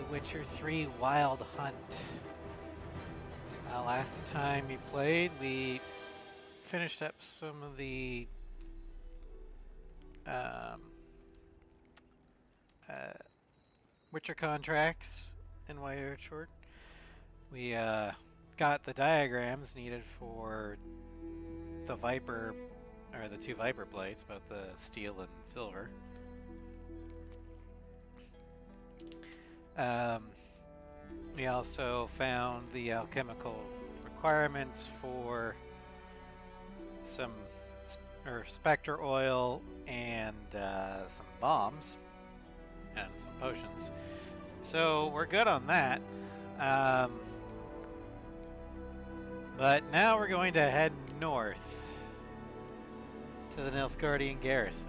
The Witcher 3 Wild Hunt. Last time we played, we finished up some of the Witcher contracts in White Orchard. We got the diagrams needed for the Viper, or the two Viper blades, both the steel and silver. We also found the alchemical requirements for some spectre oil and some bombs and some potions. So we're good on that. But now we're going to head north to the Nilfgaardian garrison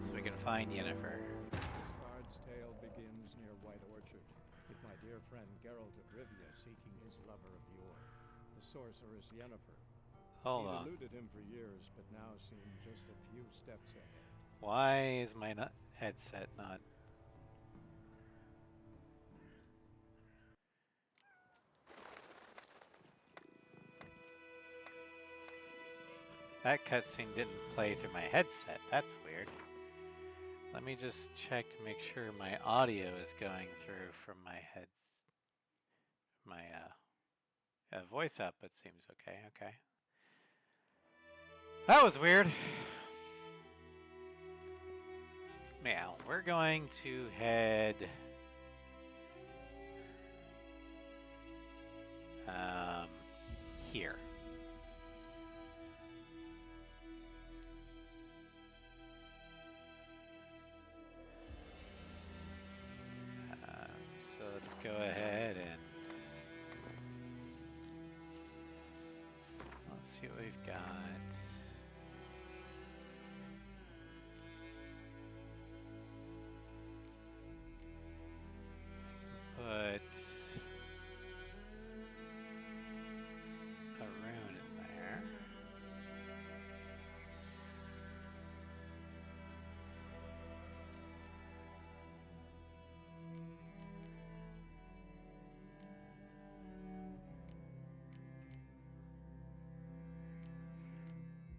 so we can find Yennefer. This bard's tale begins near White Orchard, with my dear friend Geralt of Rivia seeking his lover of yore, the sorceress Yennefer. Hold She'd on. eluded him for years, but now seemed just a few steps ahead. Why is my headset not... That cutscene didn't play through my headset. That's weird. Let me just check to make sure my audio is going through from my heads. My voice output seems okay. Okay. That was weird. Now, we're going to head... here. So let's go ahead and let's see what we've got. Put a rune in there.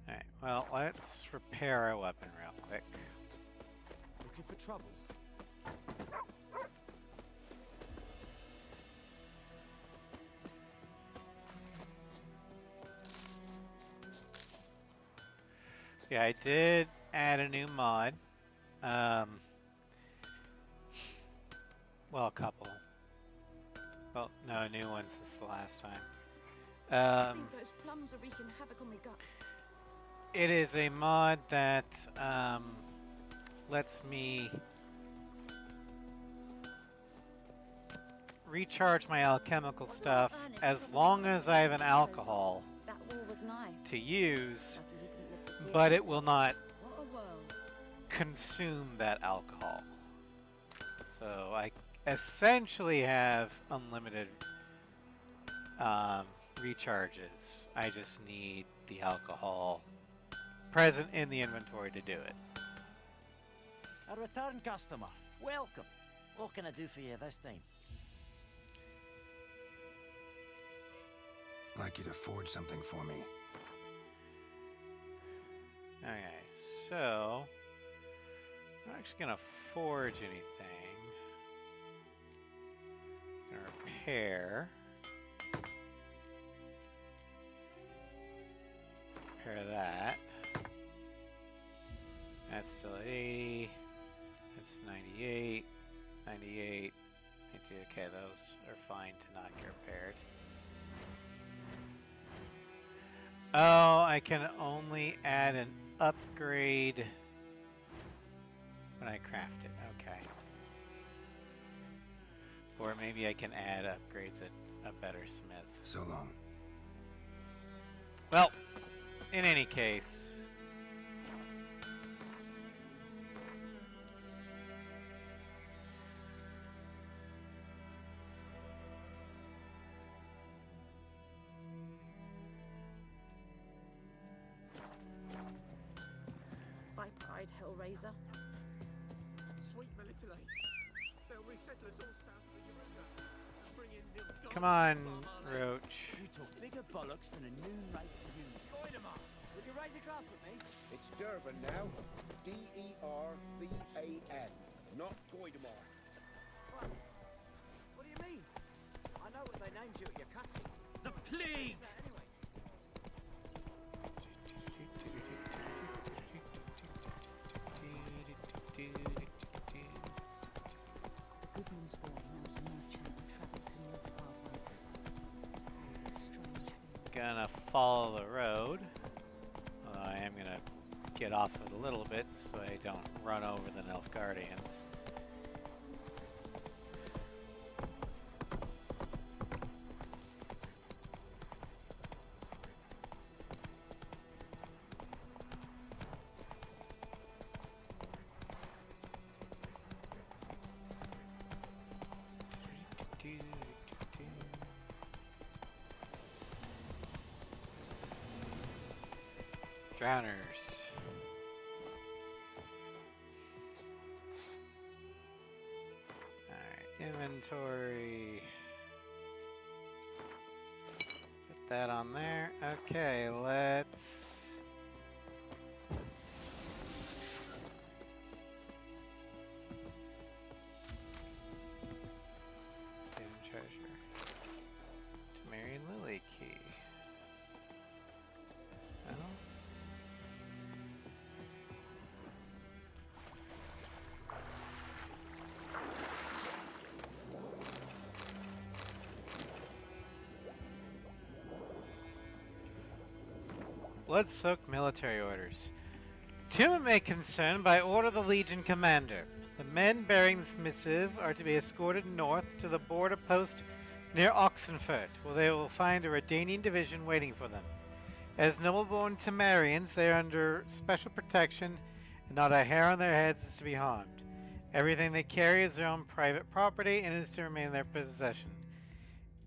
Alright, well, let's repair our weapon real quick. Looking for trouble? Yeah, I did add a new mod. Well, a couple. Well, no, new one since the last time. I think those plums are wreaking havoc on my gut. It is a mod that lets me recharge my alchemical stuff as long as I have an alcohol That war was nigh. to use, Lucky you didn't live to see but it it will not What a world. consume that alcohol. So I essentially have unlimited recharges. I just need the alcohol present in the inventory to do it. A return customer. Welcome. What can I do for you this time? I'd like you to forge something for me. Okay, so I'm not actually gonna forge anything. Gonna repair. Repair that. That's still at 80. That's 98. 98. 92. Okay, those are fine to not get repaired. Oh, I can only add an upgrade when I craft it. Okay. Or maybe I can add upgrades at a better smith. So long. Well, in any case... Viper-eyed Hellraiser. Sweet Melitele. They'll be Come on, Roach. You talk bigger bollocks than a noon rates unit. Goidemar, will you raise a glass with me? It's Durban now. D-E-R-V-A-N, not Goidemar. What do you mean? I know what they named you at your cutscene. The plague! Anyway, Goodmansborn knows a merchant who travelled to North Pathways. Strange things. Gonna follow the road. I am gonna get off it a little bit so I don't run over the Nilfgaardians. Drowners. Alright, inventory. Put that on there. Okay, let's... Hidden treasure. Temerian Lily key. Oh. Blood-soaked military orders. To whom it may concern, by order of the Legion Commander, the men bearing this missive are to be escorted north to the border post near Oxenfurt, where they will find a Redanian division waiting for them. As noble-born Temerians, they are under special protection, and not a hair on their heads is to be harmed. Everything they carry is their own private property and is to remain in their possession.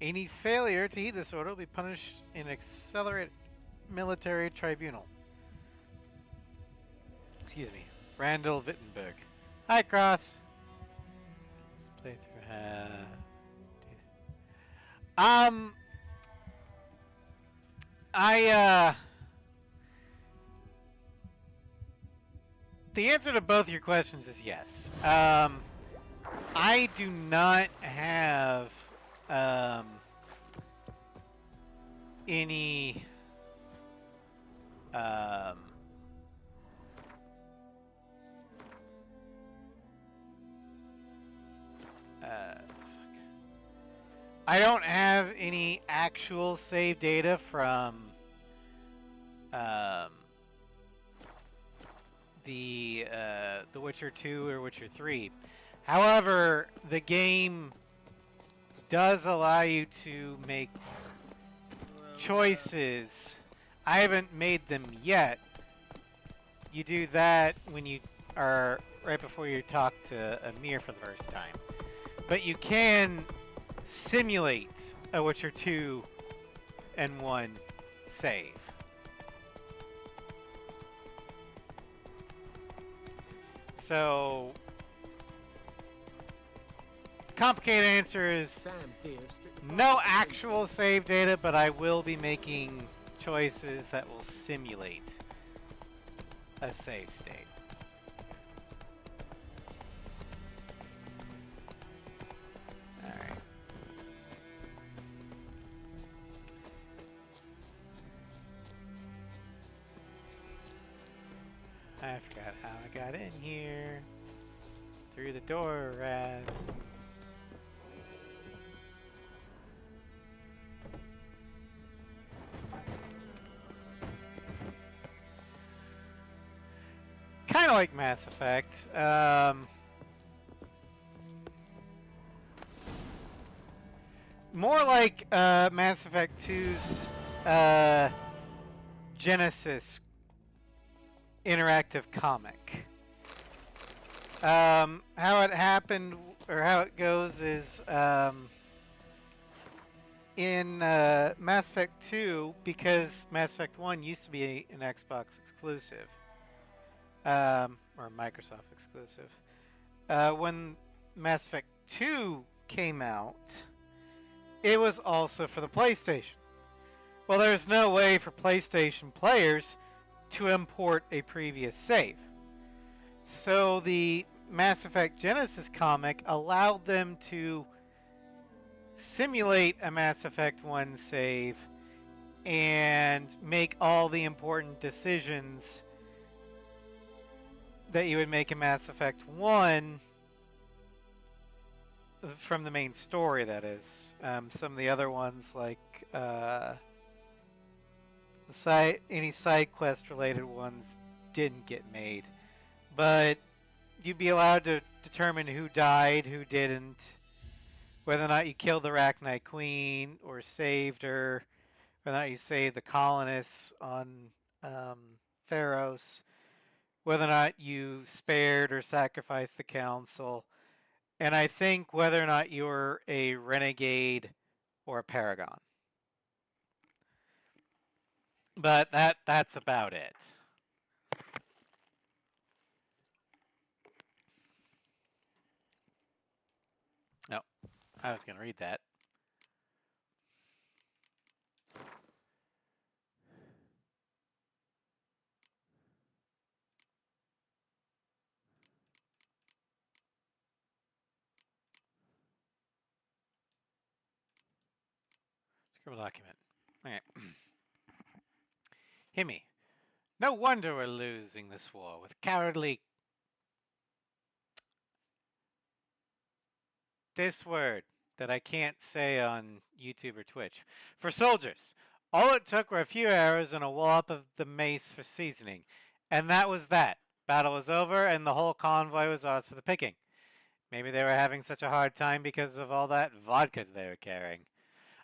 Any failure to heed this order will be punished in accelerated military tribunal. Excuse me. Randall Wittenberg. Hi, Cross. Let's play through. The answer to both your questions is yes. I do not have any I don't have any actual save data from the Witcher 2 or Witcher 3. However, the game does allow you to make choices. I haven't made them yet. You do that when you are right before you talk to Amir for the first time. But you can simulate a Witcher 2 and 1 save. So, complicated answer is no actual save data, but I will be making choices that will simulate a save state. Alright. I forgot how I got in here. Through the door, Raz. Kind of like Mass Effect. More like Mass Effect 2's Genesis interactive comic. How it happened, or how it goes, is in Mass Effect 2, because Mass Effect 1 used to be an Xbox exclusive, or Microsoft exclusive. When Mass Effect 2 came out, it was also for the PlayStation. Well, there's no way for PlayStation players to import a previous save. So the Mass Effect Genesis comic allowed them to simulate a Mass Effect 1 save and make all the important decisions that you would make in Mass Effect 1 from the main story, that is. Some of the other ones, like any side quest related ones, didn't get made. But you'd be allowed to determine who died, who didn't, whether or not you killed the Arachnite Queen or saved her, whether or not you saved the colonists on Theros, whether or not you spared or sacrificed the council, and I think whether or not you were a renegade or a paragon. But that's about it. No, I was going to read that. Scribble document. Okay. Himmy. No wonder we're losing this war with cowardly... This word that I can't say on YouTube or Twitch. For soldiers. All it took were a few arrows and a wallop of the mace for seasoning. And that was that. Battle was over and the whole convoy was ours for the picking. Maybe they were having such a hard time because of all that vodka they were carrying.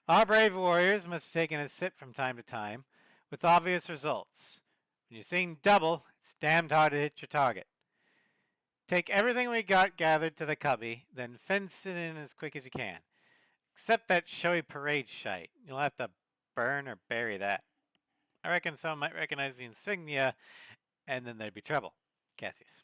Our brave warriors must have taken a sip from time to time, with obvious results. When you're seeing double, it's damned hard to hit your target. Take everything we got gathered to the cubby, then fence it in as quick as you can. Except that showy parade shite. You'll have to burn or bury that. I reckon someone might recognize the insignia, and then there'd be trouble. Cassius.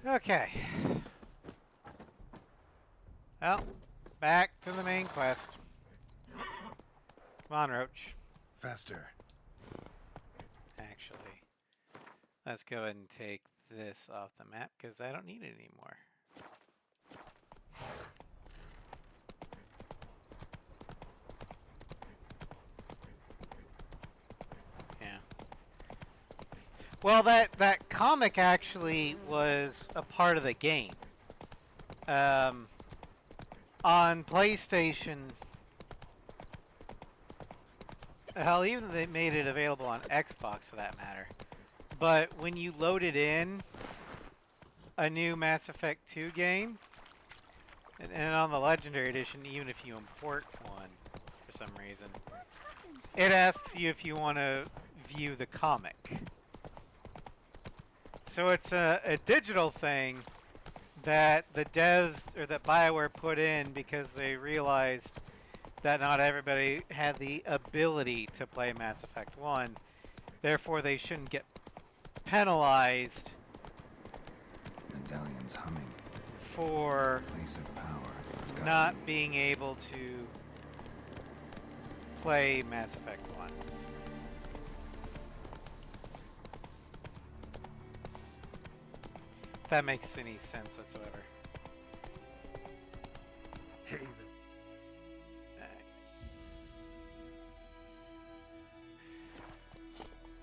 Okay. Well, back to the main quest. Come on, Roach. Faster. Actually, let's go ahead and take this off the map because I don't need it anymore. Yeah. Well, that comic actually was a part of the game. On PlayStation, hell, even they made it available on Xbox for that matter. But when you loaded in a new Mass Effect 2 game, and on the Legendary Edition, even if you import one for some reason, it asks you if you want to view the comic. So it's a digital thing that the devs, or that BioWare put in because they realized that not everybody had the ability to play Mass Effect 1. Therefore, they shouldn't get penalized Medallion's humming. for Place of power. It's gotta not be. being able to play Mass Effect 1. If that makes any sense whatsoever. Haven.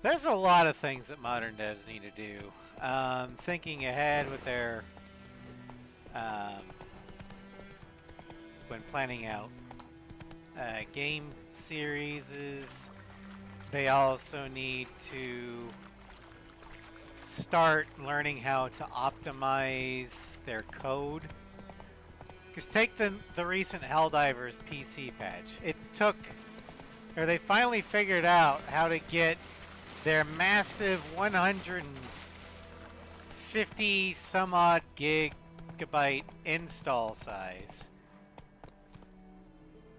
There's a lot of things that modern devs need to do. Thinking ahead with their when planning out game series, they also need to start learning how to optimize their code. Because take the recent Helldivers PC patch. It took, or they finally figured out how to get their massive 150 some odd gig gigabyte install size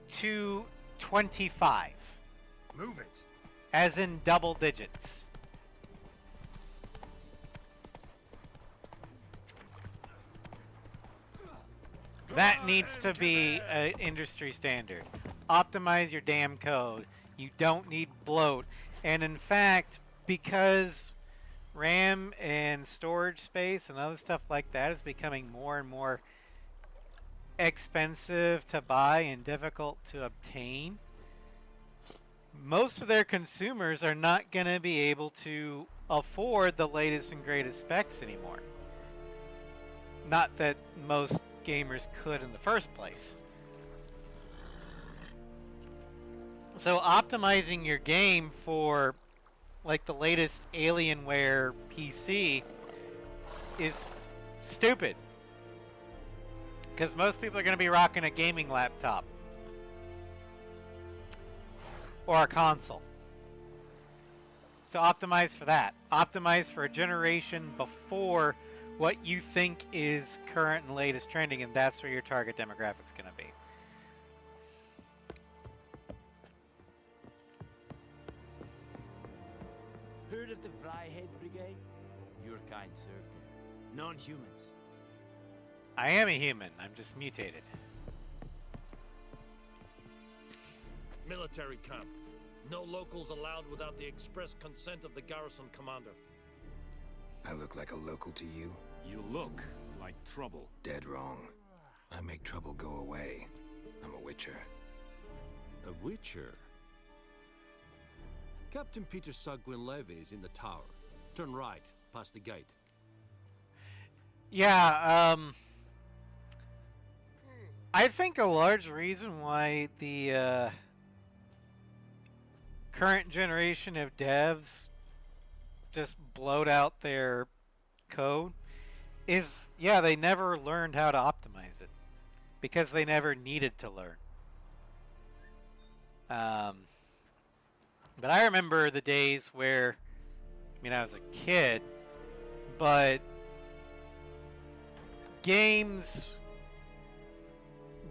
to 25, Move it. as in double digits. That needs to be an industry standard. Optimize your damn code. You don't need bloat. And in fact, because RAM and storage space and other stuff like that is becoming more and more expensive to buy and difficult to obtain, most of their consumers are not going to be able to afford the latest and greatest specs anymore. Not that most gamers could in the first place. So optimizing your game for like the latest Alienware PC is stupid. Because most people are going to be rocking a gaming laptop. Or a console. So optimize for that. Optimize for a generation before what you think is current and latest trending, and that's where your target demographic's going to be. Heard of the Vryhead Brigade? Your kind served them. Non-humans. I am a human. I'm just mutated. Military camp. No locals allowed without the express consent of the garrison commander. I look like a local to you? You look like trouble. Dead wrong. I make trouble go away. I'm a witcher. A witcher? Captain Peter Sagwin Levy is in the tower. Turn right, past the gate. Yeah, I think a large reason why the current generation of devs just blowed out their code is, yeah, they never learned how to optimize it because they never needed to learn. But I remember the days where, I mean, I was a kid, but games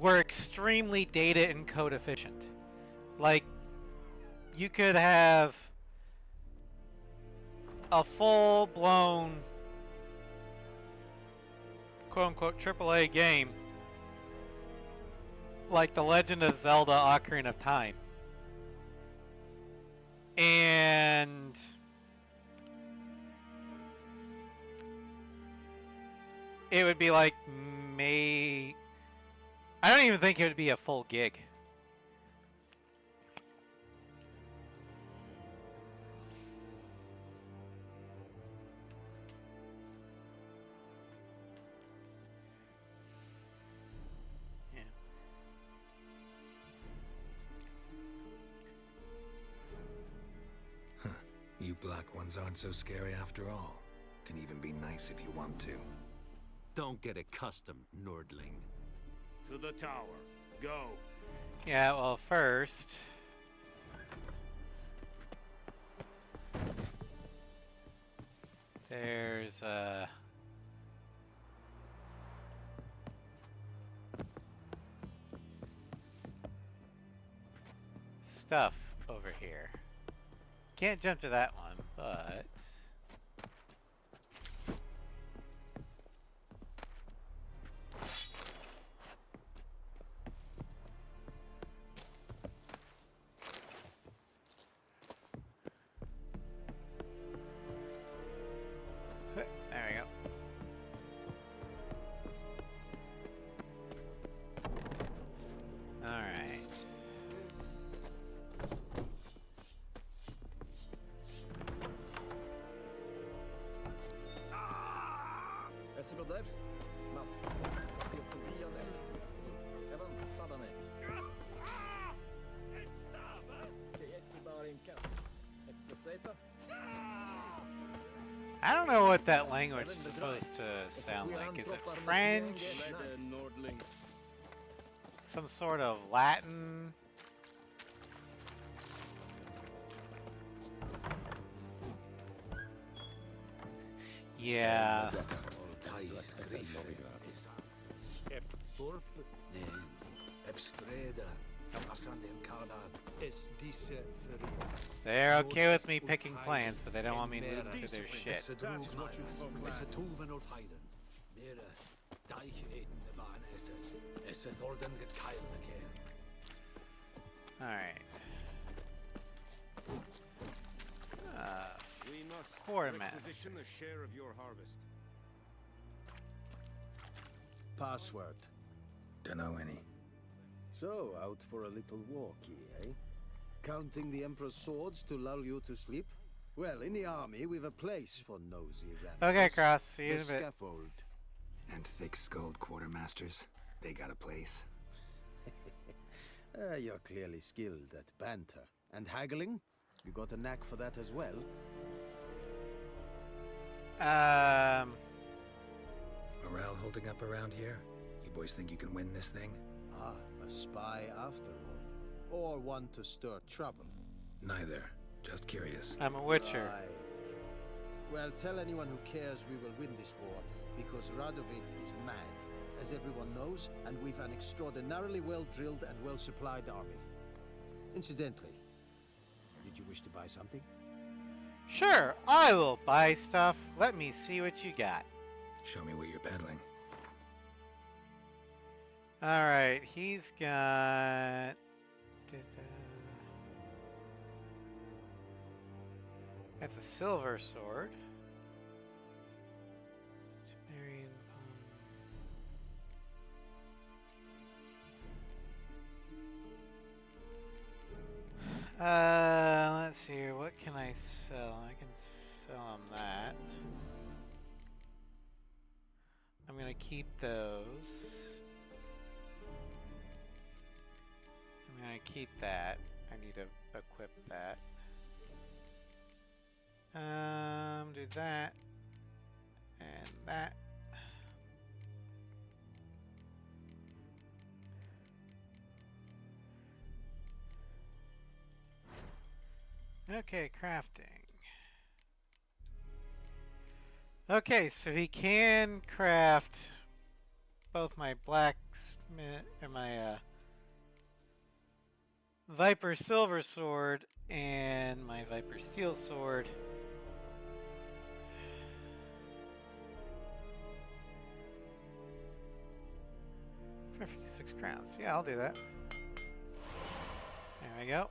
were extremely data and code efficient. Like, you could have a full-blown quote-unquote AAA game like The Legend of Zelda Ocarina of Time. And it would be like I don't even think it would be a full gig. Yeah. You black ones aren't so scary after all. Can even be nice if you want to. Don't get accustomed, Nordling. To the tower. Go. Yeah, well, first there's stuff over here. Can't jump to that one, but there we go. All right. SLDF, Maf, ser förbi av det. Även Sadane. KS bara inkas. Ett placeta. I don't know what that language is supposed to sound like. Is it French? Some sort of Latin? Yeah. Thorpe? Nen, Ebstreda, Amarsanden Karnad. Es disse Ferrin. They're okay with me picking plants, but they don't want me looting through their shit. That is what you folk Esse like. Tuven of Heiden. Mere, Deich Eden Van Esse. Esse Thorden get Kyle the care. Alright. We must Quartermaster. requisition a share of your harvest. Password. Dunno any. So, out for a little walk, eh? Counting the Emperor's swords to lull you to sleep? Well, in the army, we've a place for nosy ramblers. Okay, Cross. See you in The a bit. scaffold. And thick-skulled quartermasters. They got a place. You're clearly skilled at banter. And haggling? You got a knack for that as well? Morale holding up around here? You boys think you can win this thing? Ah, a spy after all. Or one to stir trouble. Neither. Just curious. I'm a Witcher. Right. Well, tell anyone who cares we will win this war, because Radovid is mad, as everyone knows, and we've an extraordinarily well-drilled and well-supplied army. Incidentally, did you wish to buy something? Sure, I will buy stuff. Let me see what you got. Show me what you're peddling. Alright, he's got... That's a silver sword. Temerian let's see here. What can I sell? I can sell him that. I'm gonna keep those. I'm gonna keep that. I need to equip that. Do that and that. Okay, crafting. Okay, so he can craft both my blacksmith and my Viper silver sword and my Viper steel sword. For 56 crowns. Yeah, I'll do that. There we go.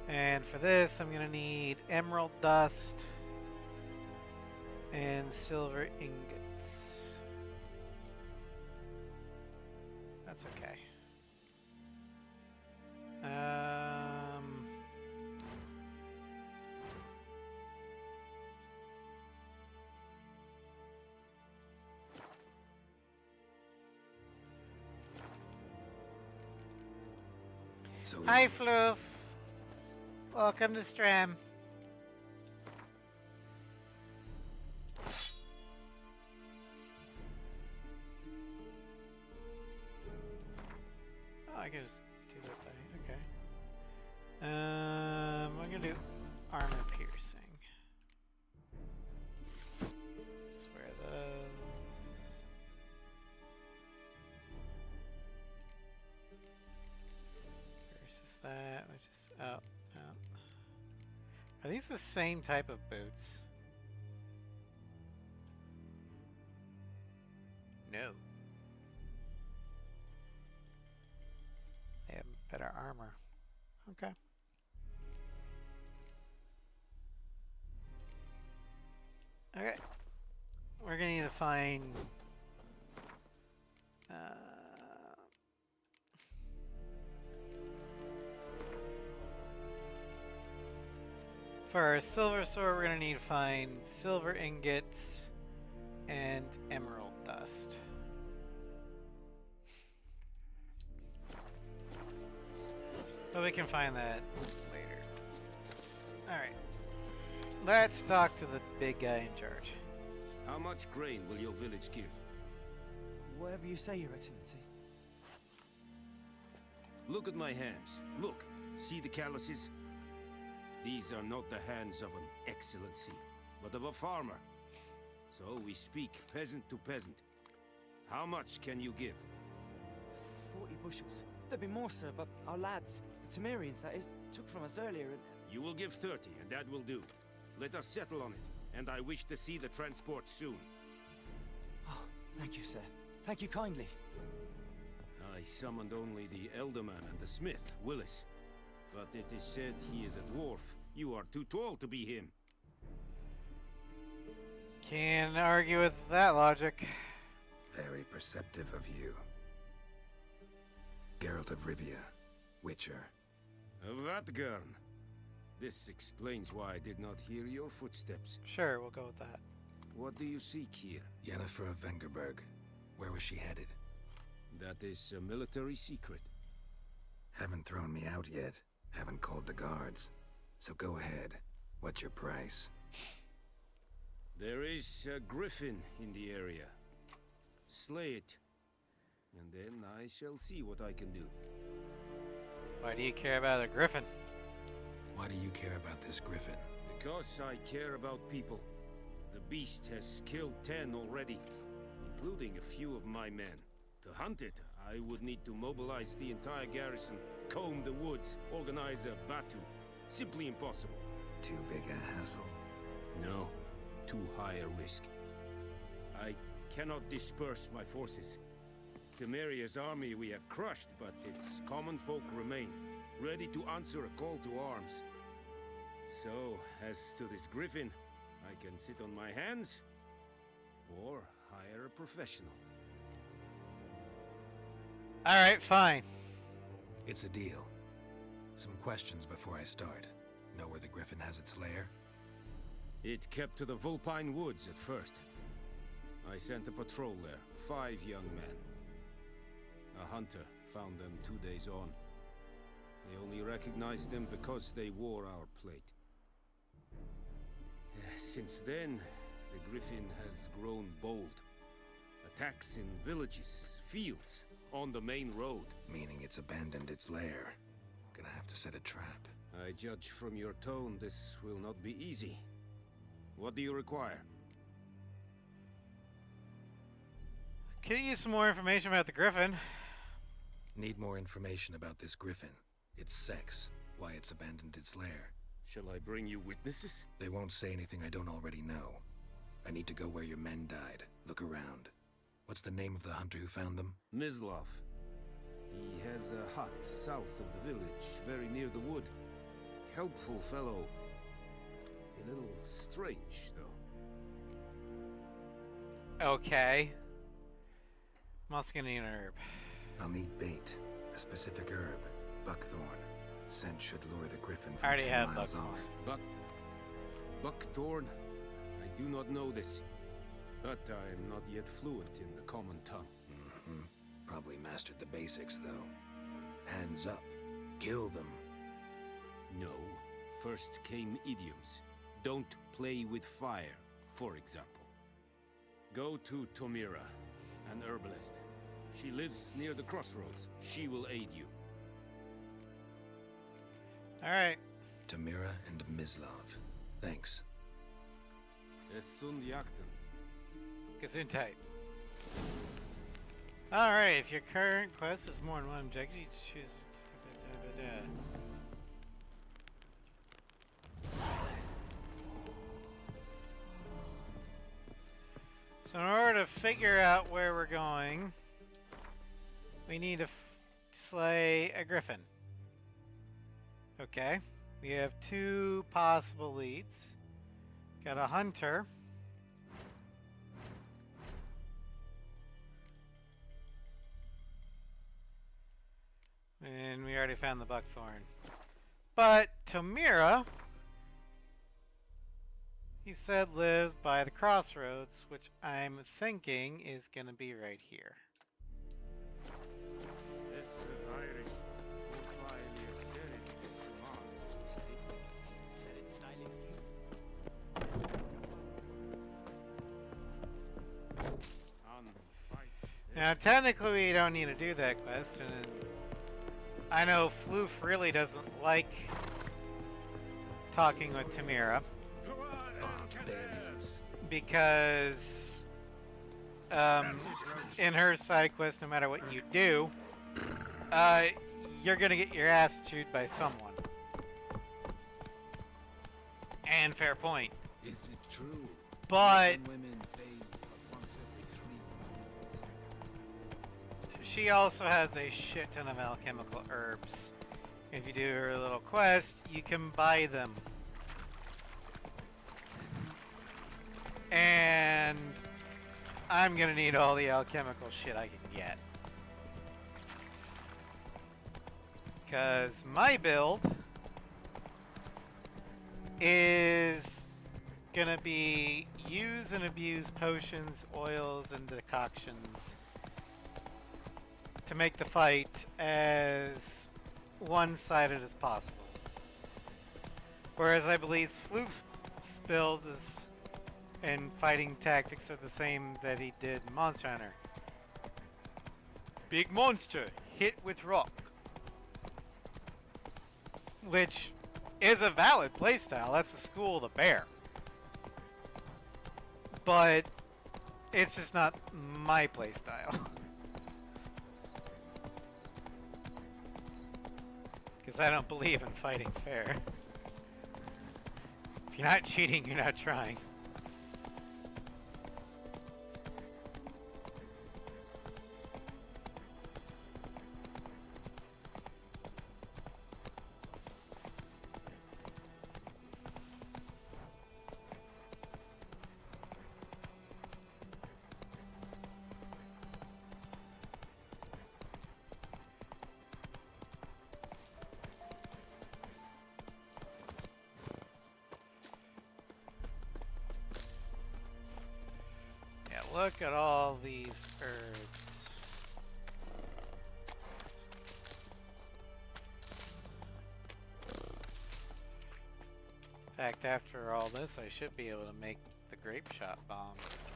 And for this, I'm gonna need emerald dust and silver ingots. That's okay. So Hi, Floof. Welcome to Stram. Oh, I can just do that by, okay. I'm gonna do armor piercing. Swear those. Versus that, which is, oh, no. Are these the same type of boots? No. They have better armor. Okay. Okay. We're gonna need to find for our silver sword, we're gonna need to find silver ingots and emerald dust. But we can find that later. Alright. Let's talk to the big guy in charge. How much grain will your village give? Whatever you say, Your Excellency. Look at my hands. Look. See the calluses? These are not the hands of an excellency, but of a farmer. So we speak peasant to peasant. How much can you give? 40 bushels. There'd be more, sir, but our lads, the Temerians, that is, took from us earlier and... You will give 30, and that will do. Let us settle on it, and I wish to see the transport soon. Oh, thank you, sir. Thank you kindly. I summoned only the Elderman and the smith, Willis. But it is said he is a dwarf. You are too tall to be him. Can't argue with that logic. Very perceptive of you. Geralt of Rivia, Witcher. Vatgern. This explains why I did not hear your footsteps. Sure, we'll go with that. What do you seek here? Yennefer of Vengerberg. Where was she headed? That is a military secret. Haven't thrown me out yet. Haven't called the guards. So go ahead. What's your price? There is a griffin in the area. Slay it. And then I shall see what I can do. Why do you care about a griffin? Why do you care about this griffin? Because I care about people. The beast has killed 10 already, including a few of my men. To hunt it, I would need to mobilize the entire garrison, comb the woods, organize a batu. Simply impossible. Too big a hassle. No, too high a risk. I cannot disperse my forces. Temeria's army we have crushed, but its common folk remain, ready to answer a call to arms. So, as to this griffin, I can sit on my hands, or hire a professional. Alright, fine. It's a deal. Some questions before I start. Know where the griffin has its lair? It kept to the Vulpine Woods at first. I sent a patrol there, 5 young men. A hunter found them 2 days on. They only recognized them because they wore our plate. Since then, the griffin has grown bold. Attacks in villages, fields, on the main road. Meaning it's abandoned its lair. Gonna have to set a trap. I judge from your tone this will not be easy. What do you require? Could you use some more information about the griffin? Need more information about this griffin. Its sex, why it's abandoned its lair. Shall I bring you witnesses? They won't say anything I don't already know. I need to go where your men died. Look around. What's the name of the hunter who found them? Mislav. He has a hut south of the village, very near the wood. Helpful fellow. A little strange, though. Okay. I'm also gonna need an herb. I'll need bait. A specific herb. Buckthorn. Scent should lure the griffin I from already 10 have miles buckthorn. off. Buckthorn? I do not know this. But I am not yet fluent in the common tongue. Probably mastered the basics, though. Hands up. Kill them. No. First came idioms. Don't play with fire, for example. Go to Tomira, an herbalist. She lives near the crossroads. She will aid you. Alright. Tamira and Mislav. Thanks. Es sind Jagden. Gesundheit. Alright, if your current quest is more than one objective, you choose. So in order to figure out where we're going, we need to slay a griffin. Okay, we have 2 possible leads. Got a hunter. And we already found the buckthorn. But Tomira, he said, lives by the crossroads, which I'm thinking is going to be right here. Now, technically, we don't need to do that quest, and I know Floof really doesn't like talking with Tamira because in her side quest, no matter what you do, you're gonna get your ass chewed by someone. And fair point. Is it true? But Women bathe once every 3 months. she also has a shit ton of alchemical herbs. If you do her little quest, you can buy them. And I'm gonna need all the alchemical shit I can get. Because my build is gonna be use and abuse potions, oils, and decoctions to make the fight as one-sided as possible. Whereas I believe Floof's build is and fighting tactics are the same that he did in Monster Hunter. Big monster, hit with rock. Which is a valid playstyle. That's the school of the bear. But it's just not my playstyle. Because I don't believe in fighting fair. If you're not cheating, you're not trying. Look at all these herbs. In fact, after all this, I should be able to make the grape shot bombs.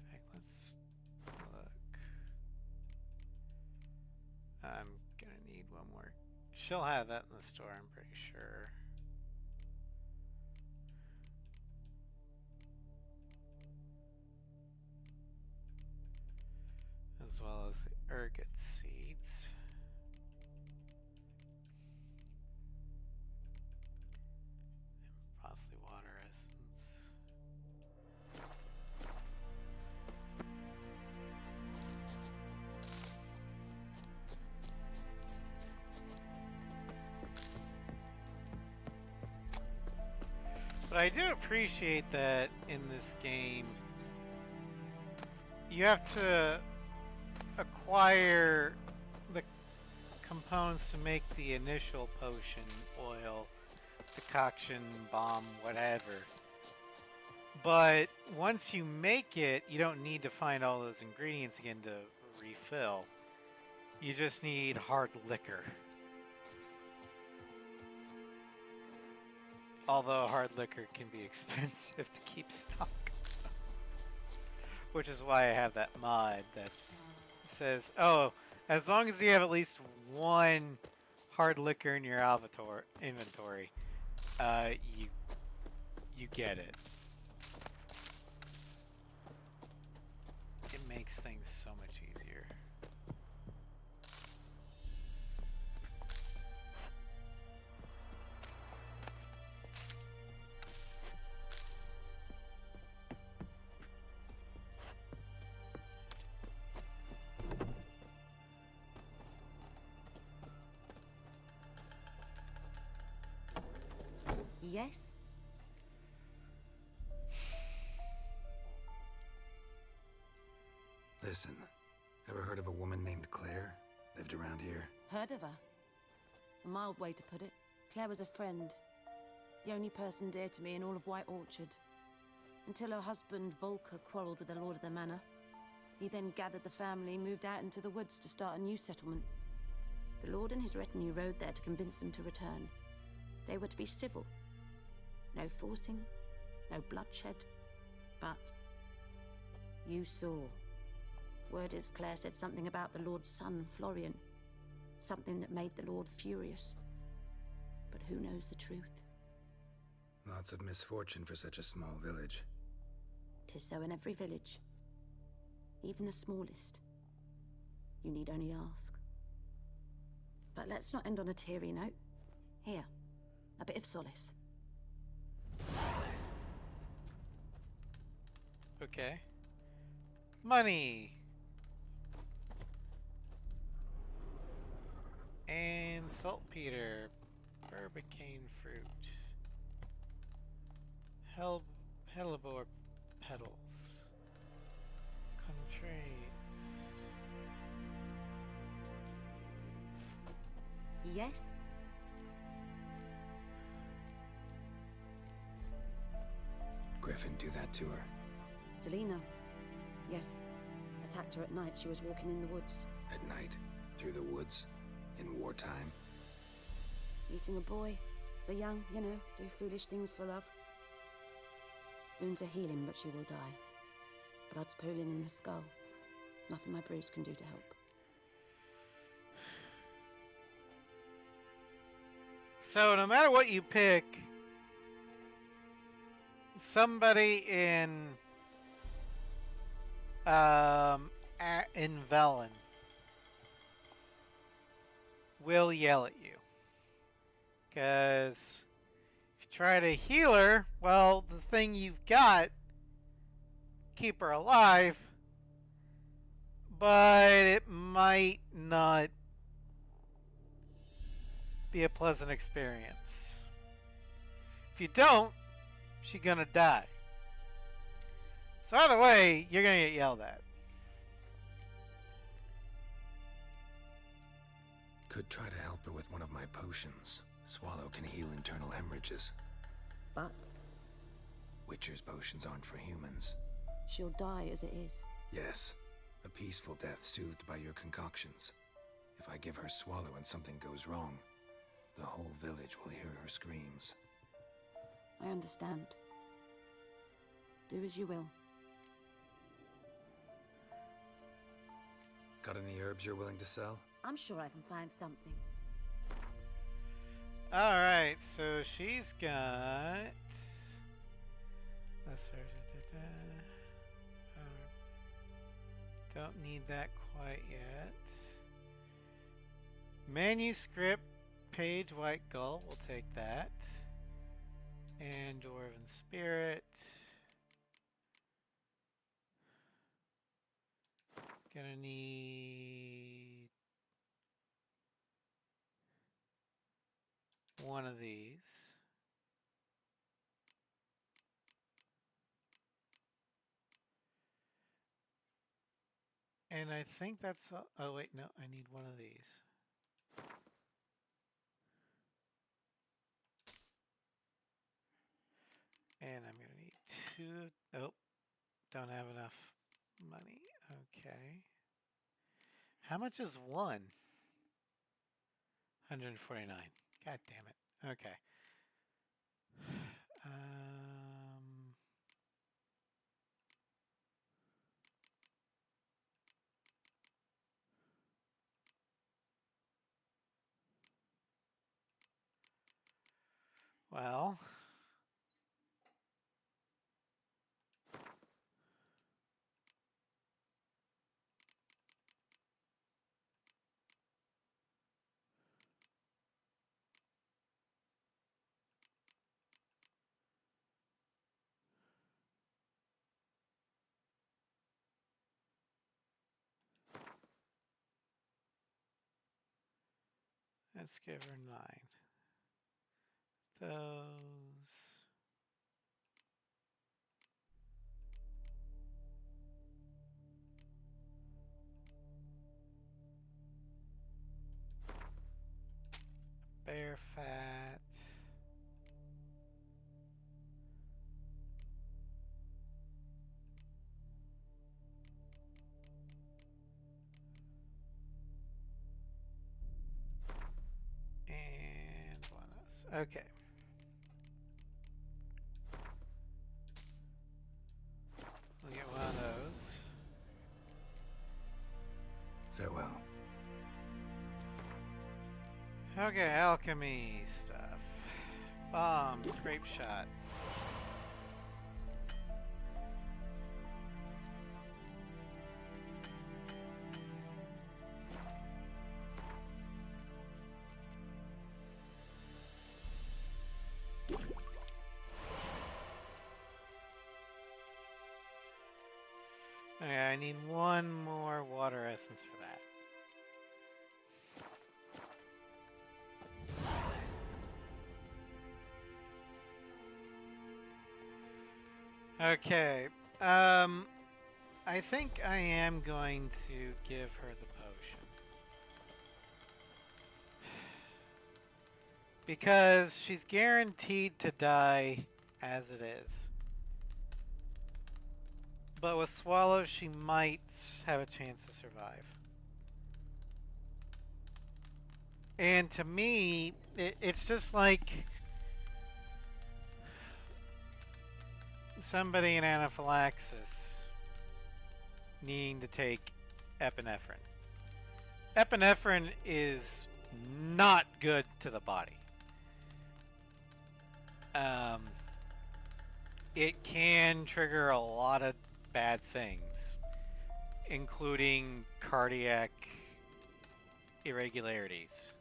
In fact, let's look. I'm gonna need one more. She'll have that in the store, I'm pretty sure. As well as the ergot seeds. And possibly water essence. But I do appreciate that in this game, you have to acquire the components to make the initial potion, oil, decoction, bomb, whatever. But once you make it, you don't need to find all those ingredients again to refill. You just need hard liquor. Although hard liquor can be expensive to keep stock. Which is why I have that mod that says, oh, as long as you have at least one hard liquor in your inventory, you get it. It makes things so much easier. Yes? Listen, ever heard of a woman named Claire? Lived around here? Heard of her? A mild way to put it. Claire was a friend. The only person dear to me in all of White Orchard. Until her husband, Volker, quarreled with the lord of the manor. He then gathered the family, moved out into the woods to start a new settlement. The lord and his retinue rode there to convince them to return. They were to be civil. No forcing, no bloodshed, but you saw. Word is Claire said something about the Lord's son, Florian. Something that made the Lord furious. But who knows the truth? Lots of misfortune for such a small village. 'Tis so in every village. Even the smallest. You need only ask. But let's not end on a teary note. Here, a bit of solace. Okay. Money. And saltpeter. Barbicane fruit. Hellebore petals. Contrays. Yes? Griffin do that to her. Delina. Yes. Attacked her at night. She was walking in the woods. At night, through the woods, in wartime. Meeting a boy. The young, you know, do foolish things for love. Wounds are healing, but she will die. Blood's pooling in her skull. Nothing my bruise can do to help. So no matter what you pick, somebody in Velen will yell at you. Because if you try to heal her, well, the thing you've got, keep her alive, but it might not be a pleasant experience. If you don't, she's gonna die. So either way, you're gonna get yelled at. Could try to help her with one of my potions. Swallow can heal internal hemorrhages. But Witcher's potions aren't for humans. she'll die as it is. Yes, a peaceful death soothed by your concoctions. If I give her Swallow and something goes wrong, the whole village will hear her screams. I understand. Do as you will. Got any herbs you're willing to sell? I'm sure I can find something. Alright, so she's got... Don't need that quite yet. Manuscript, page white gull, we'll take that. And Dwarven Spirit. Gonna need one of these. And I think that's all. Oh wait, no, I need one of these. And I'm gonna need two. Oh, don't have enough money. Okay. How much is one? 149. God damn it. Okay. Well. Let's give her 9. Those. Bear fat. And one of those. Okay. We'll get one of those. Farewell. Okay, alchemy stuff. Bombs, grape shot. Okay, I need one more water essence for that. Okay, I think I am going to give her the potion. Because she's guaranteed to die as it is. But with Swallow, she might have a chance to survive. And to me, it's just like somebody in anaphylaxis needing to take epinephrine. Epinephrine is not good to the body. It can trigger a lot of bad things, including cardiac irregularities,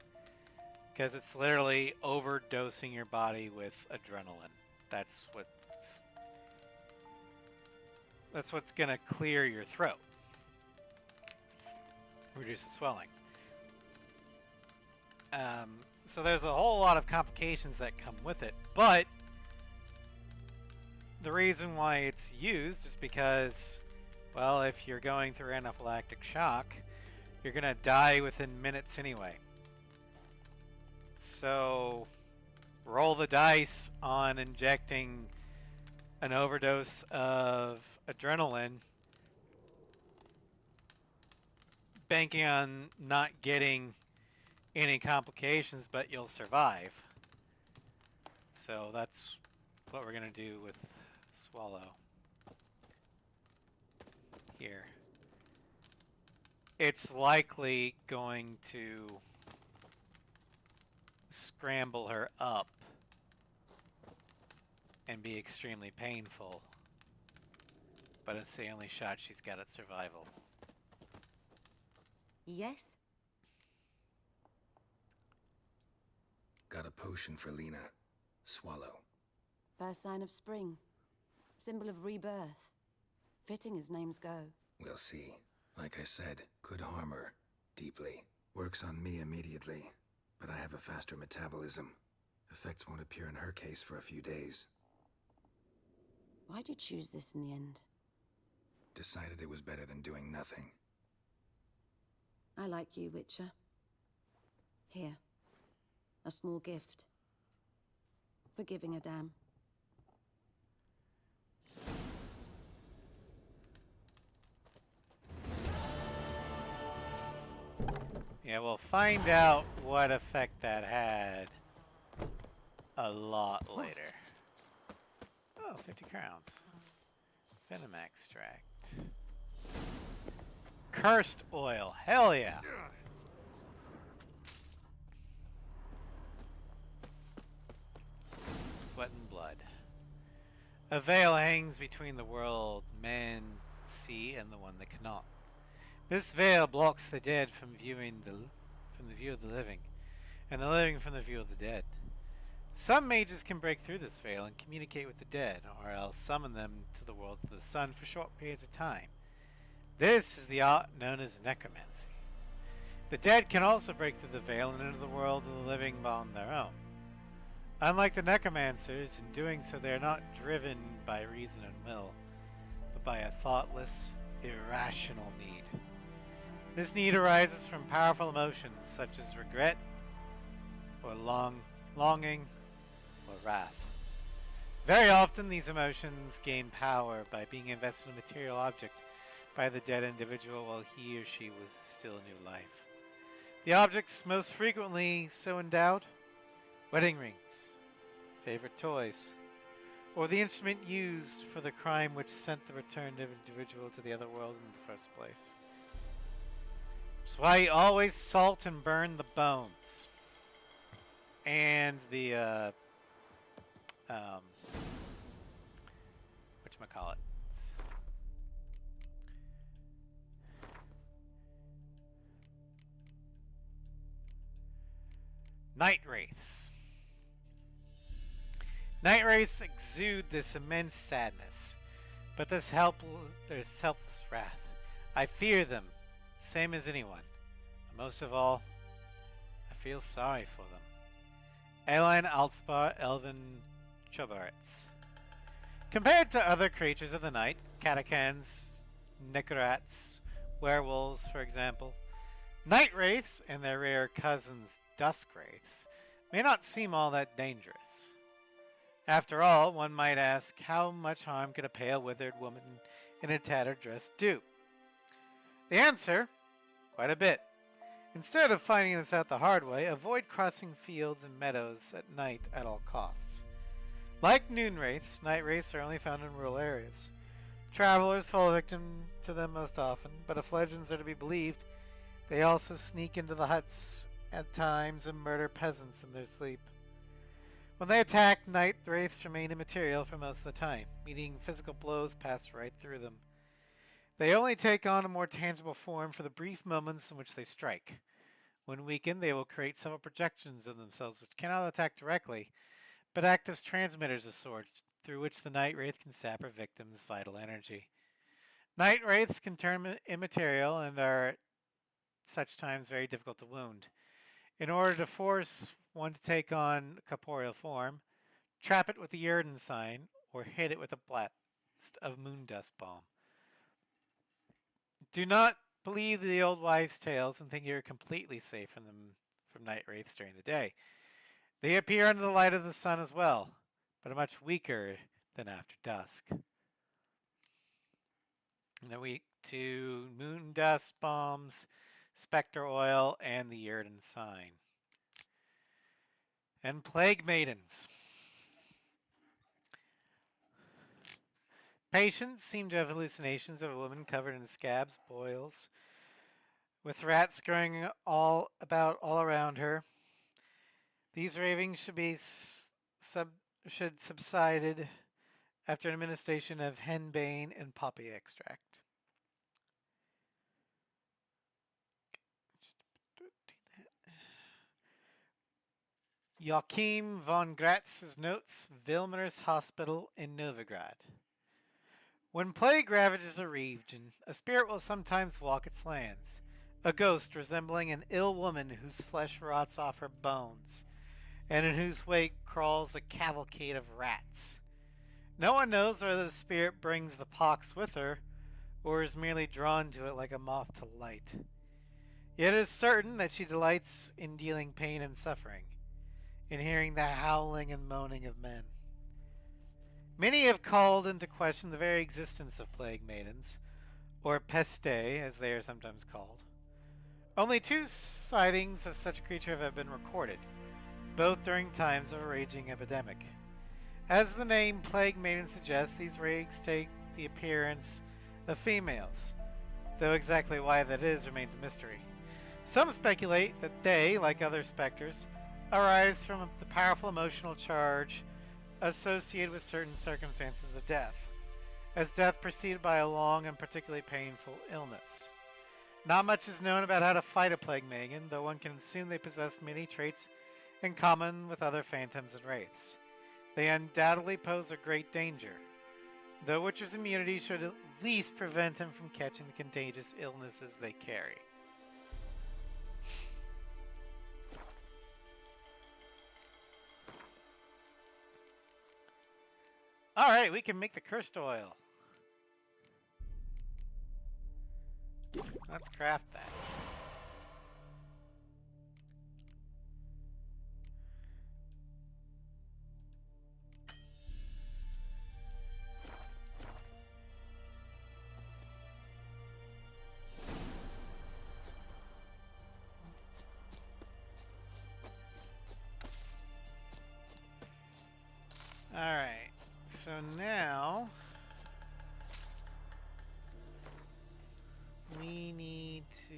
because it's literally overdosing your body with adrenaline. That's what's gonna clear your throat, reduce the swelling. So there's a whole lot of complications that come with it, but the reason why it's used is because, well, if you're going through anaphylactic shock, you're gonna die within minutes anyway. So roll the dice on injecting an overdose of adrenaline, banking on not getting any complications, but you'll survive. So that's what we're gonna do with Swallow here. It's likely going to scramble her up and be extremely painful, but it's the only shot she's got at survival. Yes? Got a potion for Lena. Swallow. First sign of spring. Symbol of rebirth. Fitting as names go. We'll see. Like I said, could harm her. Deeply. Works on me immediately. But I have a faster metabolism. Effects won't appear in her case for a few days. Why'd you choose this in the end? Decided it was better than doing nothing. I like you, Witcher. Here. A small gift. For giving a damn. Yeah, we'll find out what effect that had a lot later. Oh, 50 crowns. Venom extract. Cursed oil. Hell yeah. Sweat and blood. A veil hangs between the world men see and the one that cannot. This veil blocks the dead from the view of the living, and the living from the view of the dead. Some mages can break through this veil and communicate with the dead, or else summon them to the world of the sun for short periods of time. This is the art known as necromancy. The dead can also break through the veil and enter the world of the living on their own. Unlike the necromancers, in doing so they are not driven by reason and will, but by a thoughtless, irrational need. This need arises from powerful emotions such as regret, or longing, or wrath. Very often these emotions gain power by being invested in a material object by the dead individual while he or she was still in new life. The objects most frequently so endowed: wedding rings, favorite toys, or the instrument used for the crime which sent the returned individual to the other world in the first place. That's why you always salt and burn the bones. and the whatchamacallit? Night Wraiths. Night Wraiths exude this immense sadness, but there's helpless wrath. I fear them, same as anyone. And most of all, I feel sorry for them. Aline Altspar Elven Chobarits. Compared to other creatures of the night, catacans, Nekorats, werewolves, for example, Night Wraiths and their rare cousins, Dusk Wraiths, may not seem all that dangerous. After all, one might ask, how much harm could a pale, withered woman in a tattered dress do? The answer? Quite a bit. Instead of finding this out the hard way, avoid crossing fields and meadows at night at all costs. Like Noon Wraiths, Night Wraiths are only found in rural areas. Travelers fall victim to them most often, but if legends are to be believed, they also sneak into the huts at times and murder peasants in their sleep. When they attack, Night Wraiths remain immaterial for most of the time, meaning physical blows pass right through them. They only take on a more tangible form for the brief moments in which they strike. When weakened, they will create several projections of themselves which cannot attack directly, but act as transmitters of sorts, through which the Night Wraith can sap her victim's vital energy. Night Wraiths can turn immaterial and are at such times very difficult to wound. In order to force one to take on corporeal form, trap it with the Yrden sign, or hit it with a blast of Moondust Bomb. Do not believe the old wives' tales and think you're completely safe from Night Wraiths during the day. They appear under the light of the sun as well, but are much weaker than after dusk. And then we to Moondust Bombs, Spectre Oil, and the Yrden sign. And Plague Maidens. Patients seem to have hallucinations of a woman covered in scabs, boils, with rats growing all around her. These ravings should subsided after an administration of henbane and poppy extract. Joachim von Gratz's notes, Vilmer's Hospital in Novigrad. When plague ravages a region, a spirit will sometimes walk its lands, a ghost resembling an ill woman whose flesh rots off her bones, and in whose wake crawls a cavalcade of rats. No one knows whether the spirit brings the pox with her, or is merely drawn to it like a moth to light. Yet it is certain that she delights in dealing pain and suffering, in hearing the howling and moaning of men. Many have called into question the very existence of plague maidens, or peste as they are sometimes called. Only 2 sightings of such a creature have been recorded, both during times of a raging epidemic. As the name Plague Maiden suggests, these wraiths take the appearance of females, though exactly why that is remains a mystery. Some speculate that they, like other specters, arise from the powerful emotional charge associated with certain circumstances of death, as death preceded by a long and particularly painful illness. Not much is known about how to fight a plague maiden, though one can assume they possess many traits in common with other phantoms and wraiths. They undoubtedly pose a great danger, though Witcher's immunity should at least prevent him from catching the contagious illnesses they carry. Alright, we can make the cursed oil. Let's craft that. Alright, so now we need to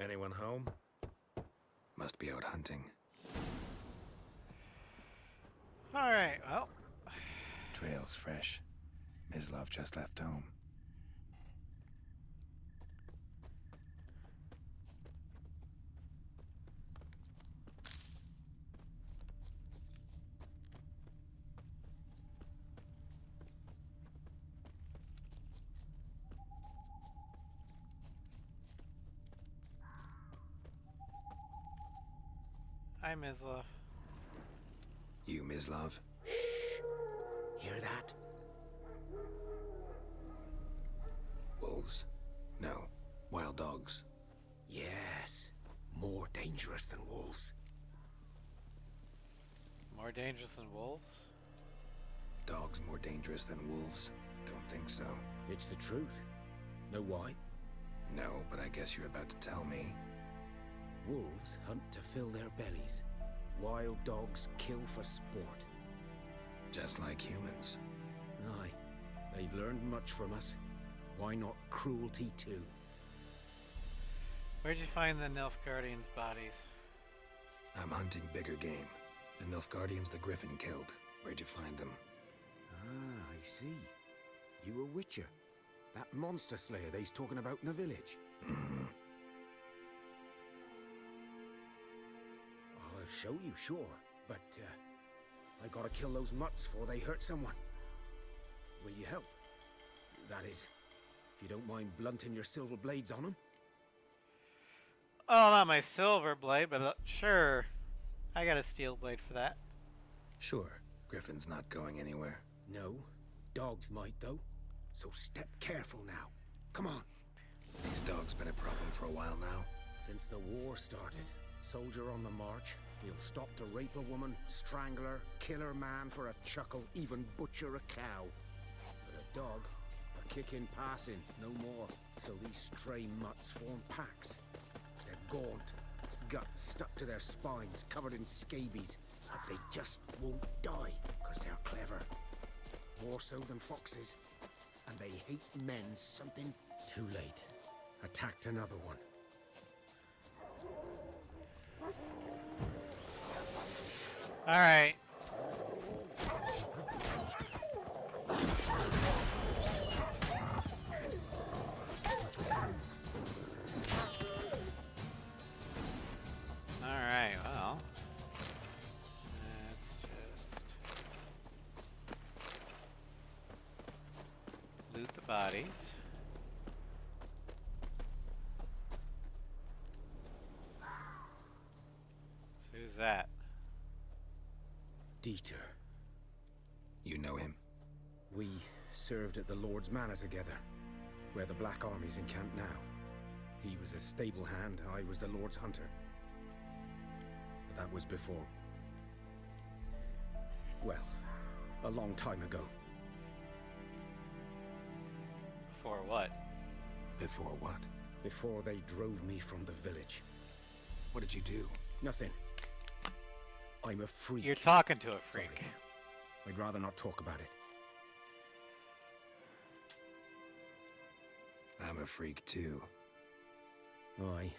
Anyone home? Must be out hunting. Alright, well. Trail's fresh. Mislav just left home. Hi, Mislav. You, Mislav? Hear that? Wolves? No. Wild dogs. Yes. More dangerous than wolves. More dangerous than wolves? Dogs more dangerous than wolves? Don't think so. It's the truth. Know why? No, but I guess you're about to tell me. Wolves hunt to fill their bellies. Wild dogs kill for sport. Just like humans. Aye. They've learned much from us. Why not cruelty too? Where'd you find the Nilfgaardians' bodies? I'm hunting bigger game. The Nilfgaardians the Griffin killed. Where'd you find them? Ah, I see. You a witcher. That monster slayer they's talking about in the village. Mm-hmm. I'll show you, sure. But, I gotta kill those mutts before they hurt someone. Will you help? That is, if you don't mind blunting your silver blades on them. Oh, not my silver blade, but sure. I got a steel blade for that. Sure. Griffin's not going anywhere. No. Dogs might, though. So step careful now. Come on. These dogs been a problem for a while now. Since the war started. Soldier on the march. He'll stop to rape a woman, strangle her, kill her man for a chuckle, even butcher a cow. But a dog, a kick in passing, no more. So these stray mutts form packs. They're gaunt, guts stuck to their spines, covered in scabies. But they just won't die, because they're clever. More so than foxes. And they hate men something too late. Attacked another one. All right. All right, well. Let's just loot the bodies. So who's that? Dieter. You know him? We served at the Lord's Manor together, where the Black Army's encamped now. He was a stable hand, I was the Lord's hunter. But that was before. Well, a long time ago. Before what? Before what? Before they drove me from the village. What did you do? Nothing. I'm a freak. You're talking to a freak. Sorry. I'd rather not talk about it. I'm a freak too. Aye,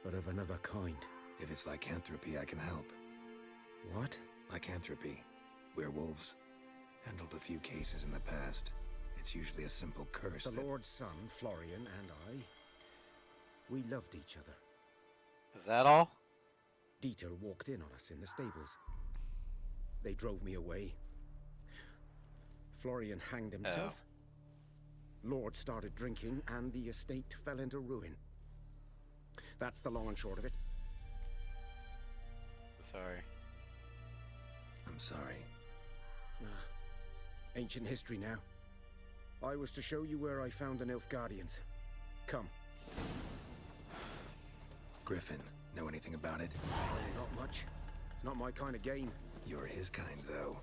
but of another kind. If it's lycanthropy, I can help. What? Lycanthropy. Werewolves. Handled a few cases in the past. It's usually a simple curse The Lord's son, Florian, and I, we loved each other. Is that all? Dieter walked in on us in the stables. They drove me away. Florian hanged himself. Lord started drinking, and the estate fell into ruin. That's the long and short of it. Sorry. I'm sorry. Ancient history now. I was to show you where I found the Nilfgaardians. Come. Griffin, know anything about it? Not much. It's not my kind of game. You're his kind, though.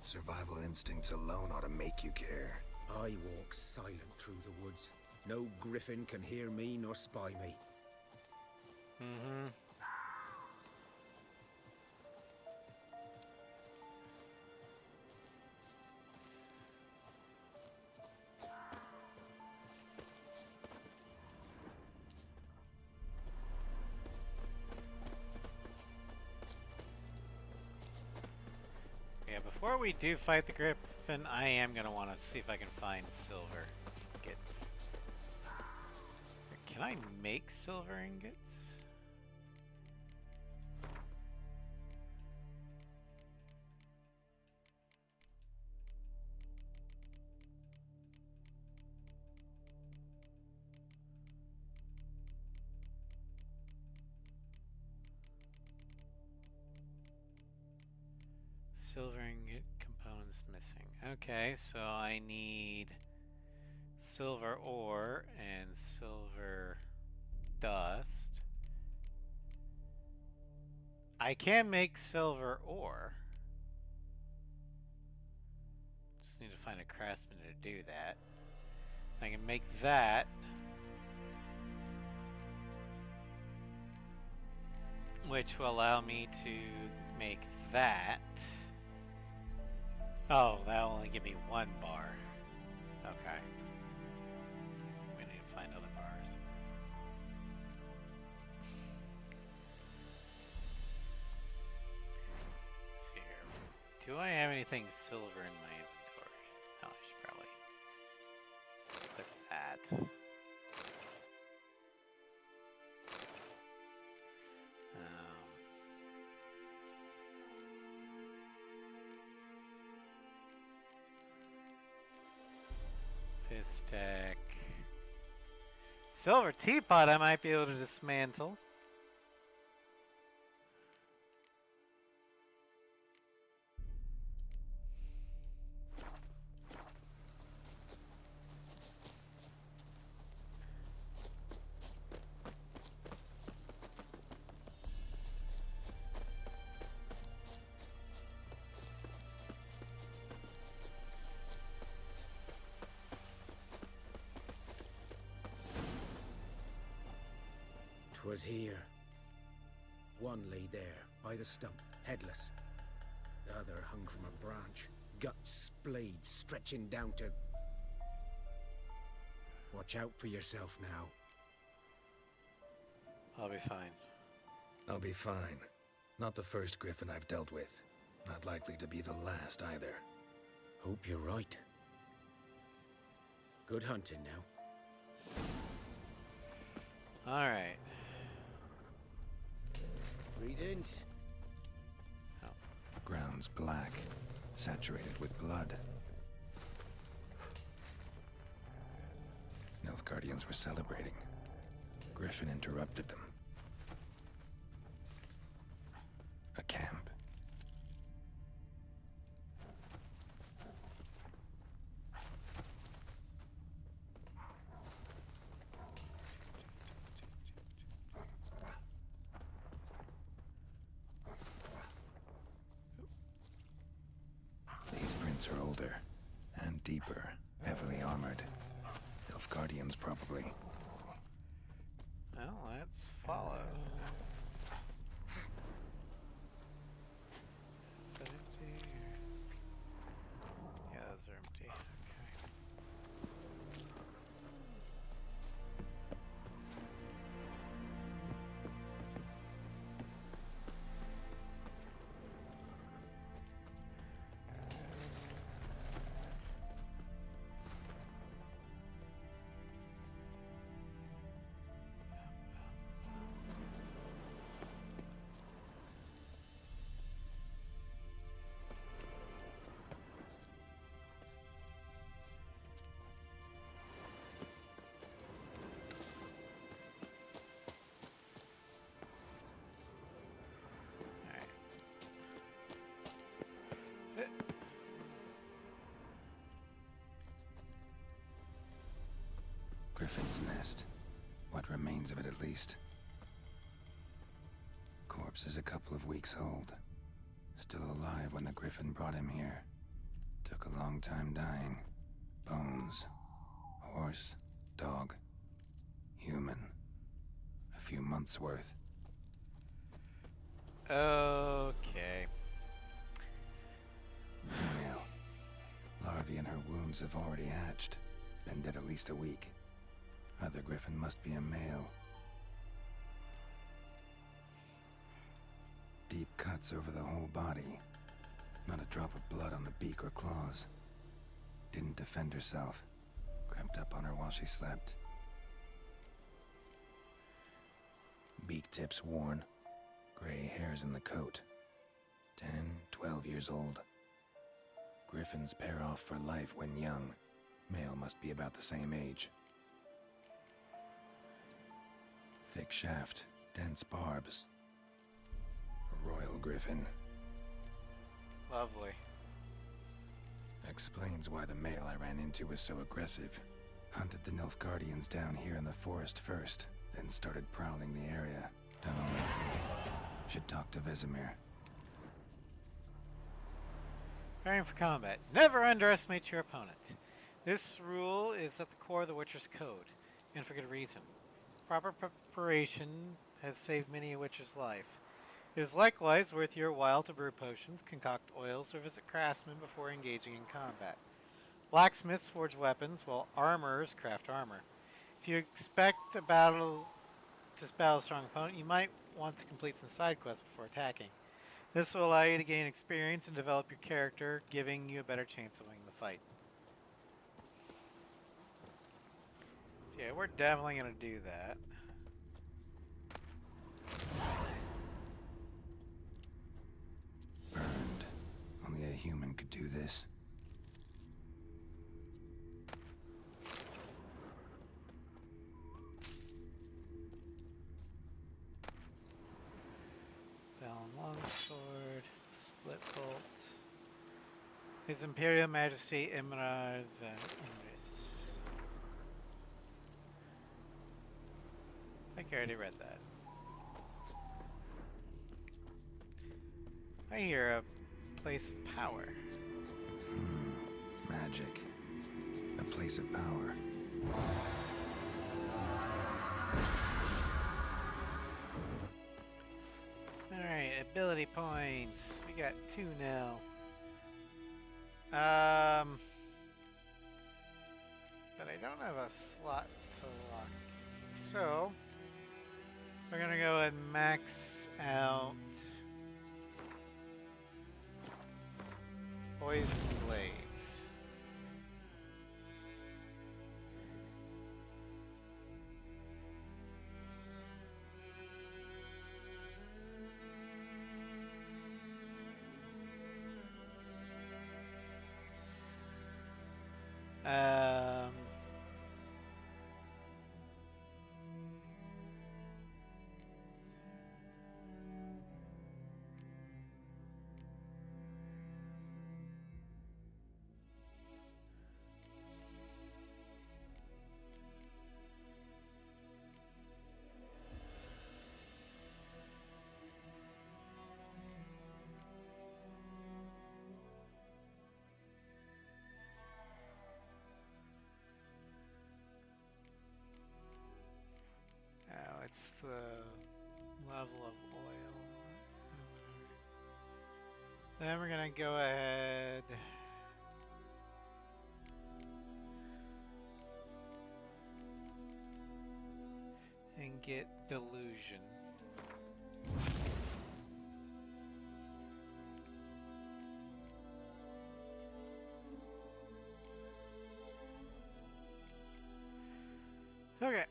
Survival instincts alone ought to make you care. I walk silent through the woods. No griffin can hear me nor spy me. Mm-hmm. before we do fight the Griffin, I am going to want to see if I can find silver ingots. Can I make silver ingots? Silver ingot components missing. Okay, so I need silver ore and silver dust. I can make silver ore. Just need to find a craftsman to do that. I can make that. Which will allow me to make that. Oh, that'll only give me 1 bar. Okay. We need to find other bars. Let's see here. Do I have anything silver in my inventory? Oh, I should probably click that. Stack. Silver teapot I might be able to dismantle. Was here. One lay there, by the stump, headless. The other hung from a branch, guts splayed, stretching down to... Watch out for yourself now. I'll be fine. I'll be fine. Not the first Griffin I've dealt with. Not likely to be the last either. Hope you're right. Good hunting now. Alright. Greetings. Oh. Ground's black, saturated with blood. Nilfgaardians were celebrating. Griffin interrupted them. A camp. Are older and deeper, heavily armored. Nilfgaardians, probably. Well, let's follow. Is that empty? Yeah, those are empty. Okay. Griffin's nest. What remains of it, at least. Corpse is a couple of weeks old. Still alive when the Griffin brought him here. Took a long time dying. Bones. Horse. Dog. Human. A few months' worth. Okay. Female. Larvae in her wounds have already hatched. Been dead at least a week. Other Griffin must be a male. Deep cuts over the whole body. Not a drop of blood on the beak or claws. Didn't defend herself. Crept up on her while she slept. Beak tips worn. Gray hairs in the coat. 10, 12 years old. Griffins pair off for life when young. Male must be about the same age. Thick shaft, dense barbs. A royal griffin. Lovely. Explains why the male I ran into was so aggressive. Hunted the Nilfgaardians down here in the forest first, then started prowling the area. Done all I could. Should talk to Vesemir. Preparing for combat. Never underestimate your opponent. This rule is at the core of the Witcher's code, and for good reason. Proper preparation has saved many a Witcher's life. It is likewise worth your while to brew potions, concoct oils, or visit craftsmen before engaging in combat. Blacksmiths forge weapons, while armorers craft armor. If you expect to battle a strong opponent, you might want to complete some side quests before attacking. This will allow you to gain experience and develop your character, giving you a better chance of winning the fight. So yeah, we're definitely going to do that. Burned. Only a human could do this. Bell Longsword, Split Bolt. His Imperial Majesty Imrar Van Imris. I think I already read that. I hear a place of power. Magic. A place of power. Alright, ability points. We got 2 now. But I don't have a slot to lock. So, we're gonna go and max out Poison Blades. It's the level of oil. Then we're gonna go ahead and get Delusion. Okay.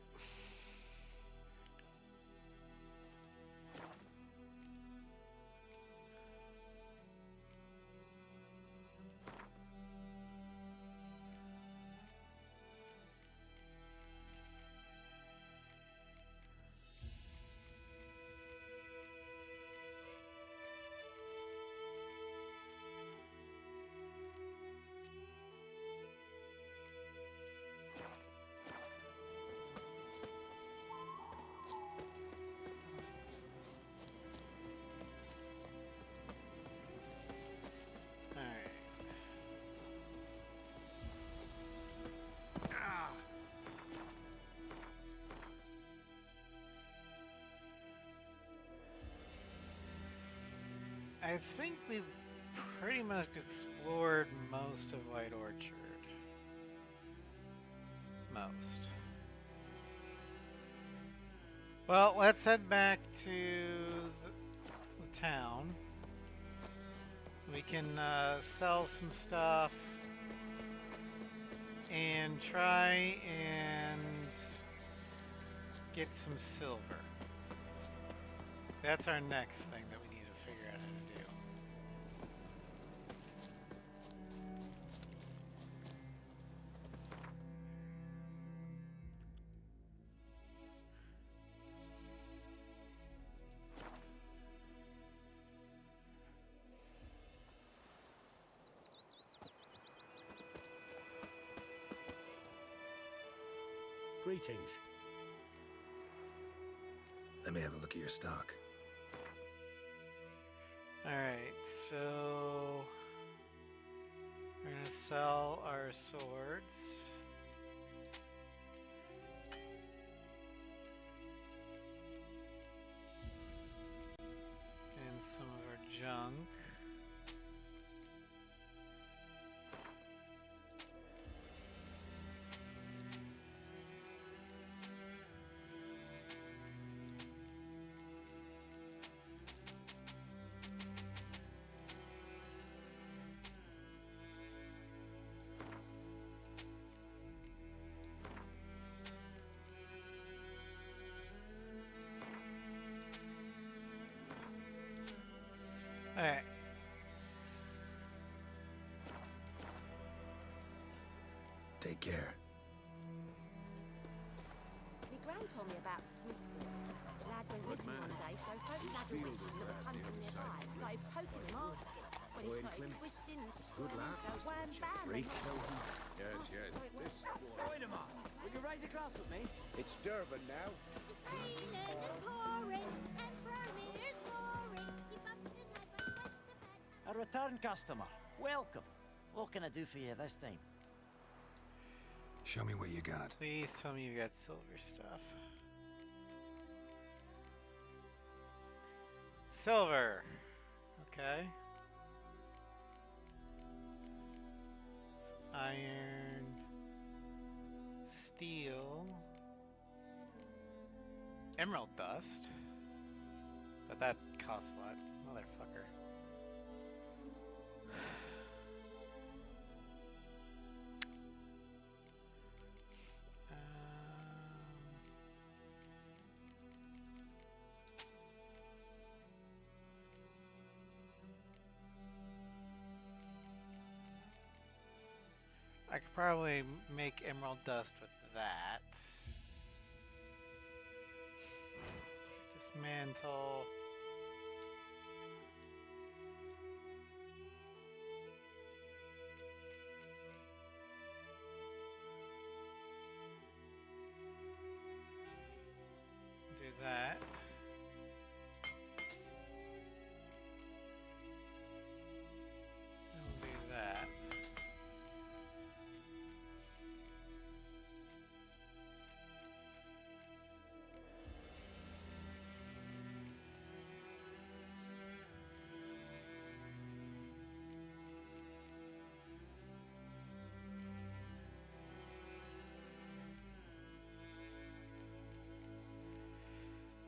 I think we've pretty much explored most of White Orchard. Most. Well, let's head back to the town. We can sell some stuff and try and get some silver. That's our next thing that we need to figure out how to do. Greetings. Let me have a look at your stock. Alright, so we're gonna sell our swords. And some of our junk. Alright. Take care. My gran told me about Smithsburg. The lad went missing one day, so folk lad and witches that was hunting nearby started poking him asking. When he Owen started Clements. twisting and Good squirming, lad, so Mr. wham Witcher bam. freak. Yes, yes. Wait a minute. Will you raise a glass with me? It's Durban now. It's raining and pouring, and Vermeer's snoring. He bumped his head when he went to bed. A return customer. Welcome. What can I do for you this time? Show me what you got. Please tell me you got silver stuff. Silver. Okay. It's iron. Steel. Emerald dust. But that costs a lot. Motherfucker. I could probably make emerald dust with that. So dismantle. Do that. And do that.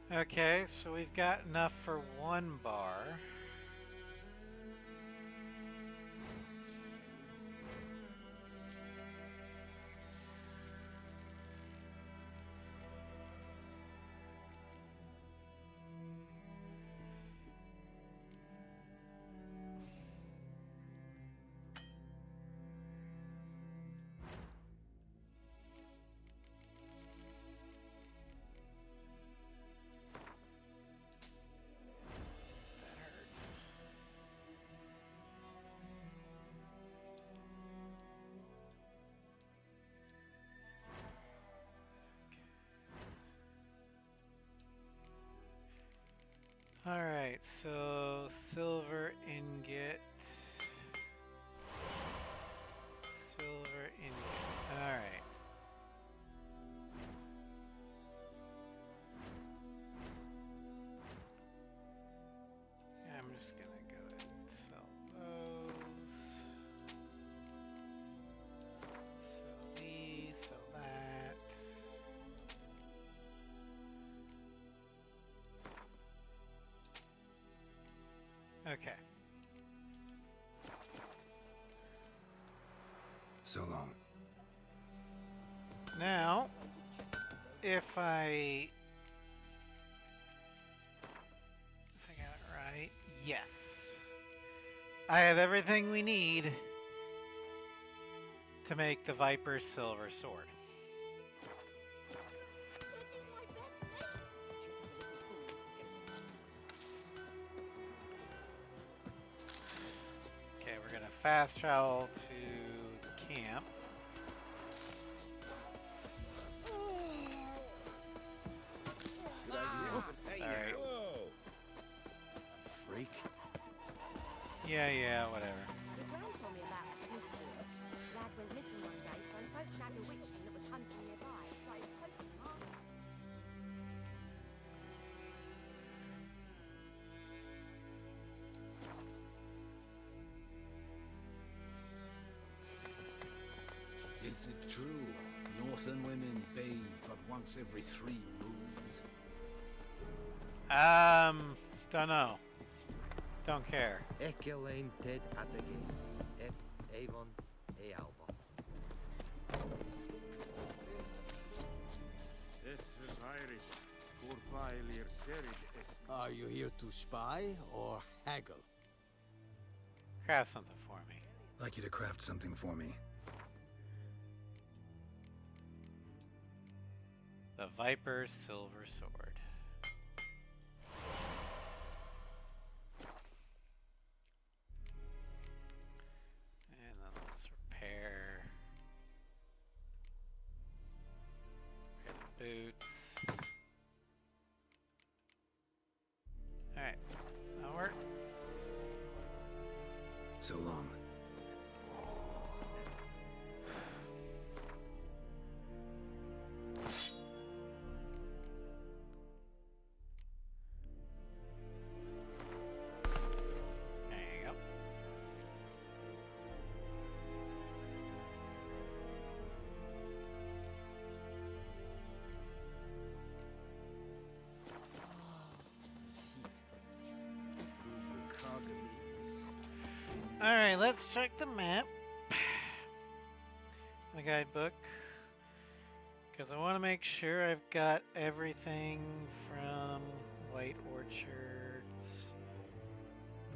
Okay, so we've got enough for one bar. That hurts. All right, so silver ingot. Silver ingot. All right. I'm just gonna go ahead and sell those. Sell these, sell that. Okay. So long. Now, if I got it right, yes. I have everything we need to make the Viper's silver sword. Chet is my best mate. Okay, we're gonna fast travel to the camp. Sorry. Freak. Yeah, whatever. The Gran told me about a Swiss boy. Lad went missing one day, so folk nabbed a witchman that was hunting nearby and started poking him after. Is it true? Northern women bathe but once every 3 moons. Don't know. Don't care. Ekelain Ted Atagin, Ep Avon Ealba. Are you here to spy or haggle? Craft something for me. I'd like you to craft something for me. The Viper's silver sword. And then let's repair the boots. Alright, that'll work. So long. There you go. Alright, let's check the map. The guidebook. Because I want to make sure I've got everything from White Orchard's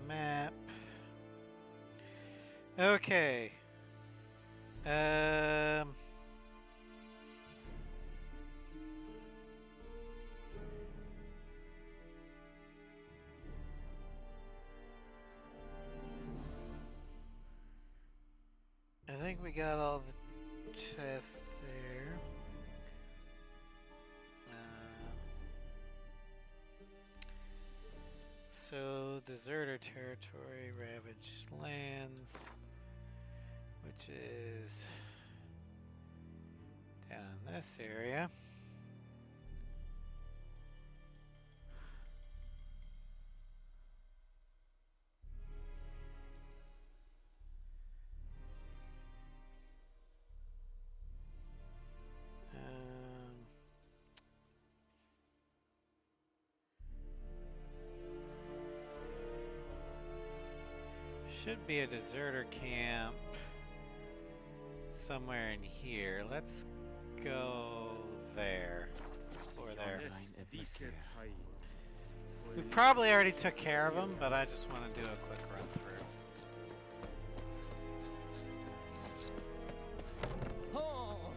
map. Okay. I think we got all the chests there. So, deserter territory, ravaged lands, which is down in this area. Should be a deserter camp somewhere in here. Let's go there. Explore there. We probably already took care of them, but I just want to do a quick run through.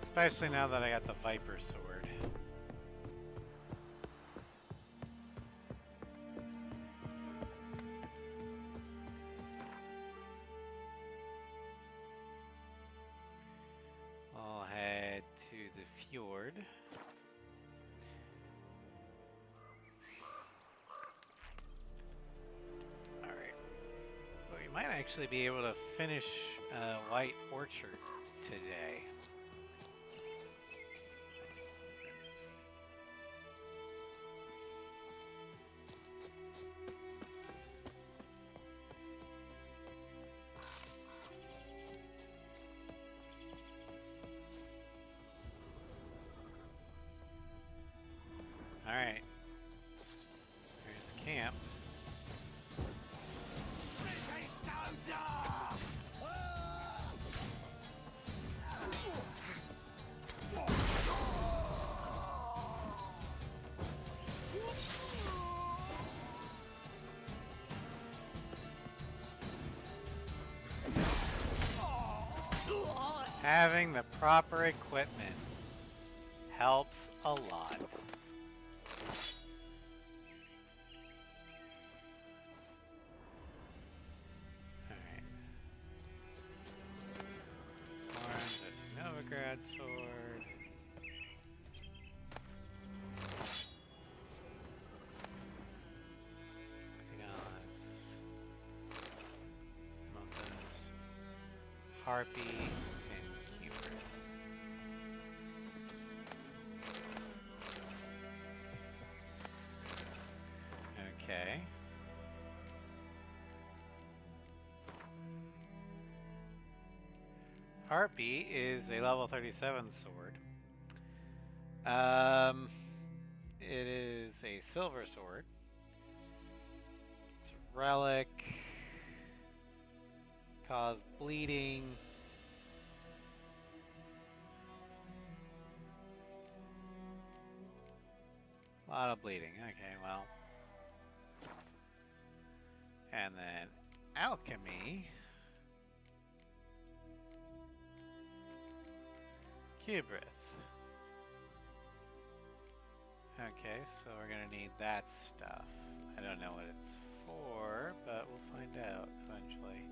Especially now that I got the Viper sword. I'll head to the fjord. Alright. Well, we might actually be able to finish White Orchard today. Alright. There's the camp. Having the proper equipment helps a lot. Alright. Orange, this Novigrad sword. Harpy and Cupid. Okay. Harpy is a level 37 sword. It is a silver sword. It's a relic. Cause bleeding. A lot of bleeding. Okay, well. And then alchemy. Cubrith. Okay, so we're gonna need that stuff. I don't know what it's for, but we'll find out eventually.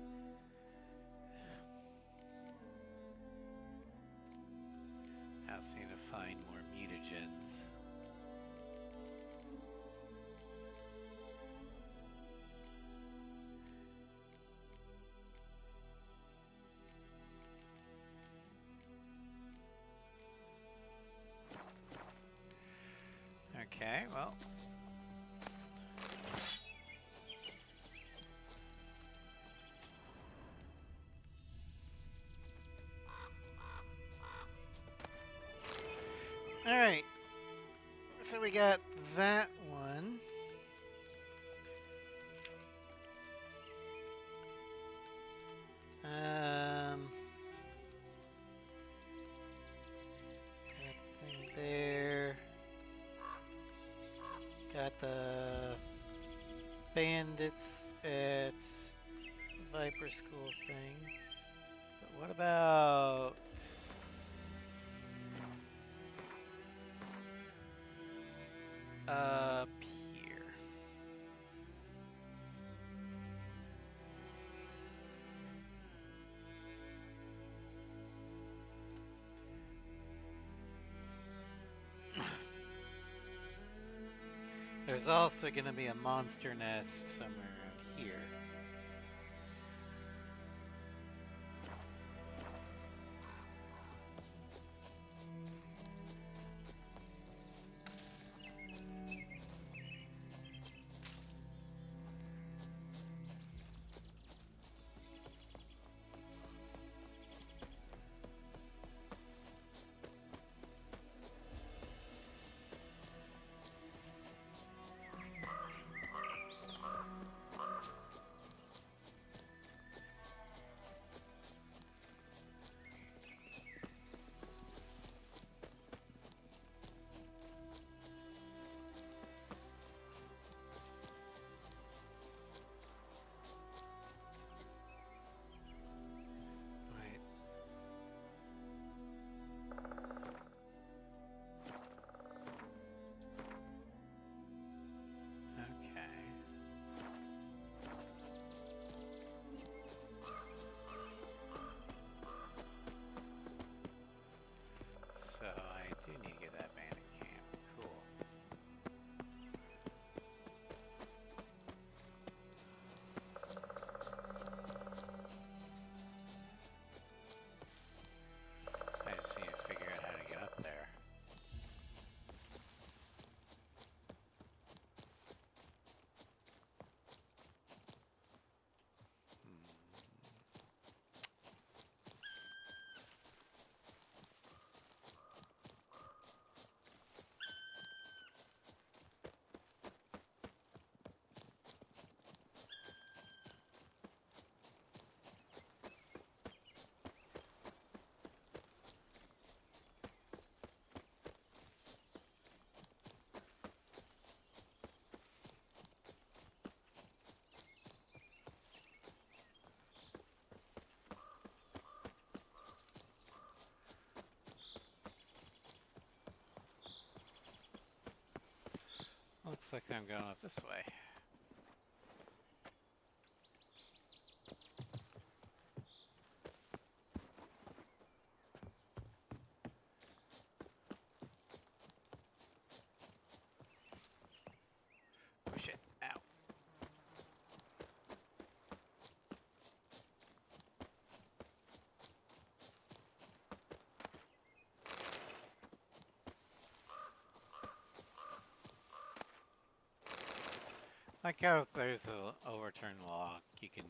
I also need to find more mutagens. Okay, well. Alright. So we got that one. Got the thing there. Got the bandits at Viper School thing. But what about up here? There's also going to be a monster nest somewhere around here. Looks like I'm going up this way. Oh shit, ow. Like how if there's an overturned log, you can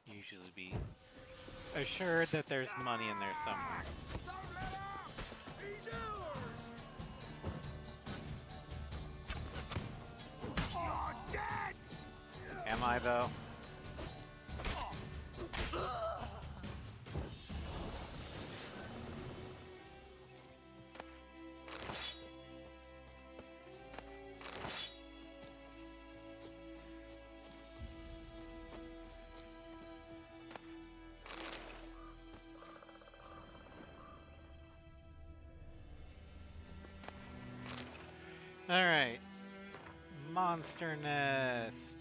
usually be assured that there's money in there somewhere. Am I though? All right, monster nest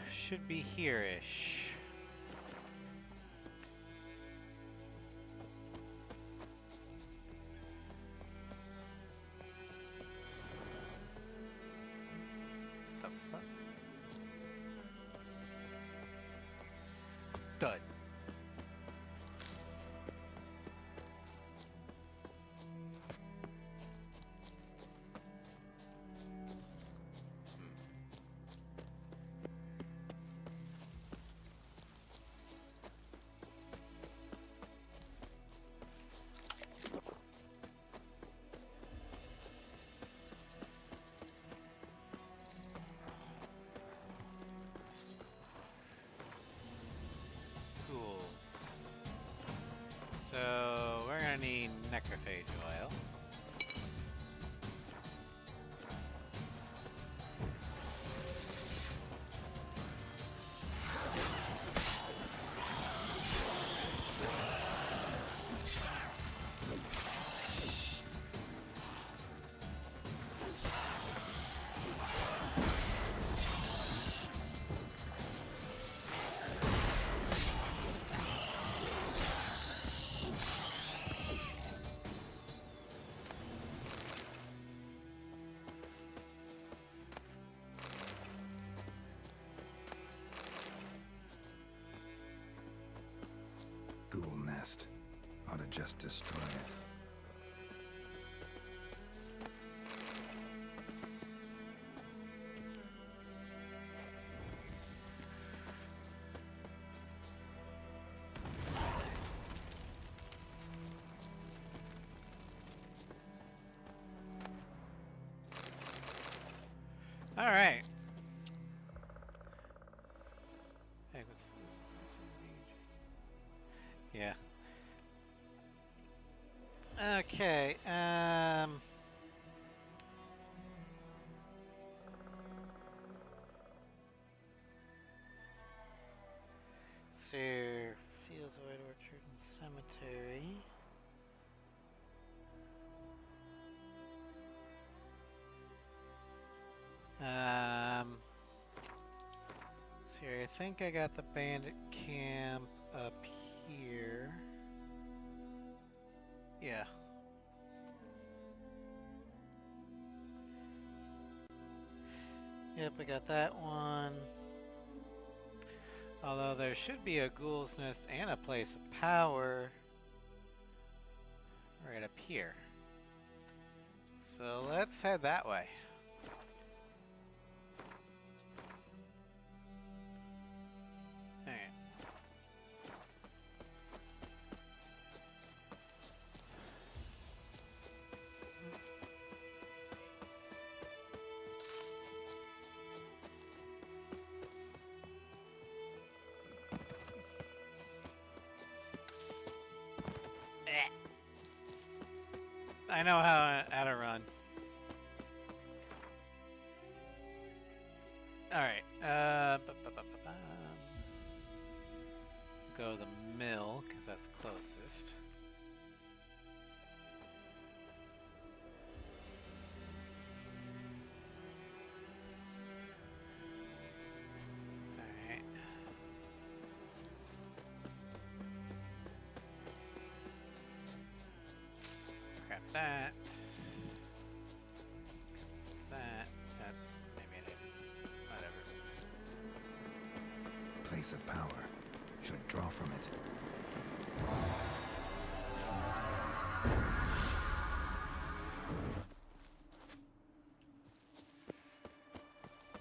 should be here-ish. The fuck? Dud. So we're gonna need necrophage oil. Ghoul nest. Ought to just destroy it. All right. Yeah. Okay. So Fields, White Orchard, and Cemetery. See, I think I got the bandit camp up here. Yeah. Yep, I got that one. Although there should be a ghoul's nest and a place of power right up here. So let's head that way. Alright. I know how to run. All right. Go to the mill because that's closest. that. That. That. Maybe I didn't. Whatever. Place of power. Should draw from it.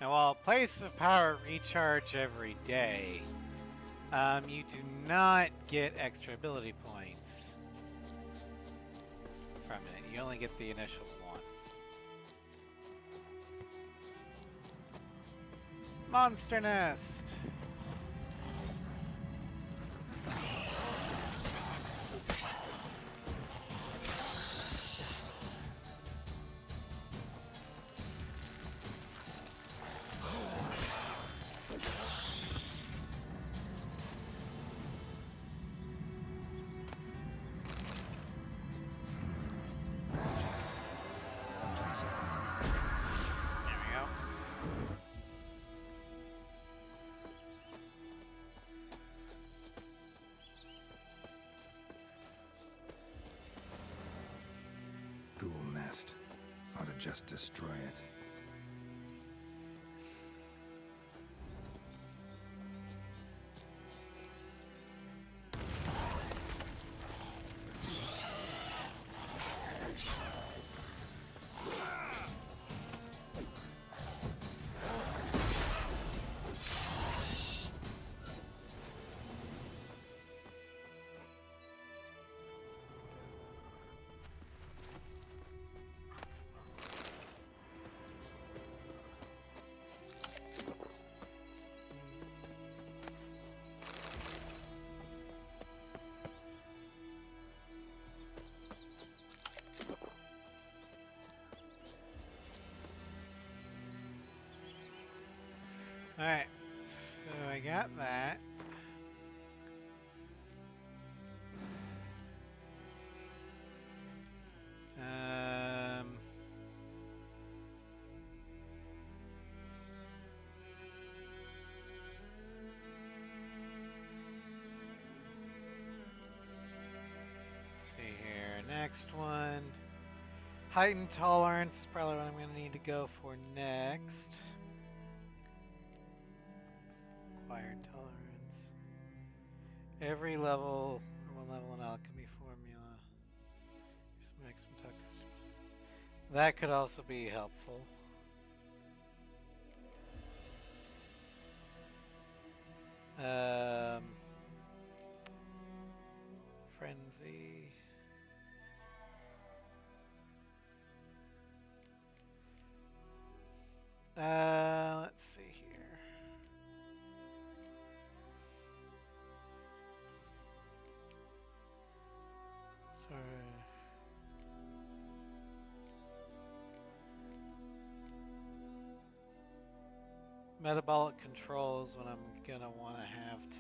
Now, while Place of Power recharge every day, you do not get extra ability points from it. You only get the initial one. Monster Nest! Ought to just destroy it. Alright, so I got that. Let's see here, next one. Heightened tolerance is probably what I'm going to need to go for next. Acquired tolerance. Every level, or one level in alchemy formula. Just maximum toxicity. That could also be helpful. Frenzy. Let's see here. Sorry. Metabolic control is what I'm gonna want to have too.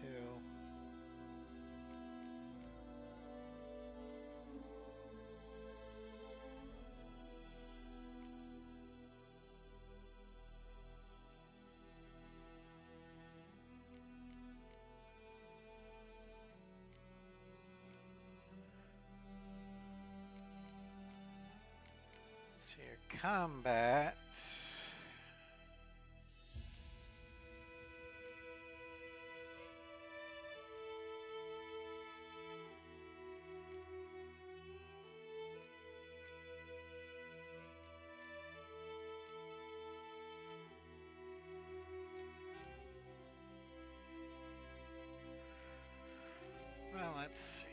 So your combat. Well, let's see.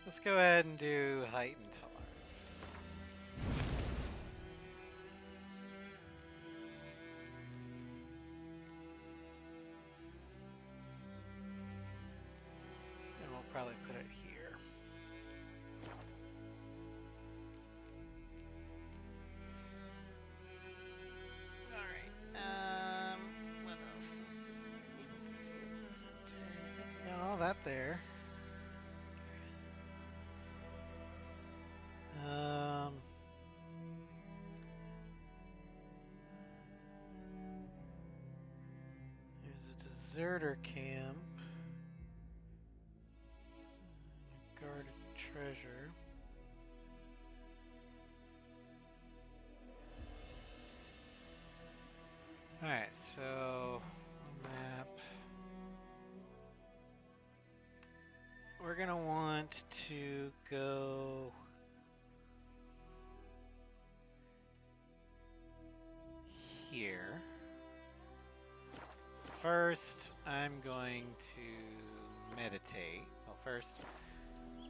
Let's go ahead and do heightened tolerance. And we'll probably put it here. Alright, what else is in the fields and cemetery? I think we got all that there. There's deserter camp. Guarded treasure. Alright, so map. We're gonna want to go here. First, I'm going to meditate. Well, first,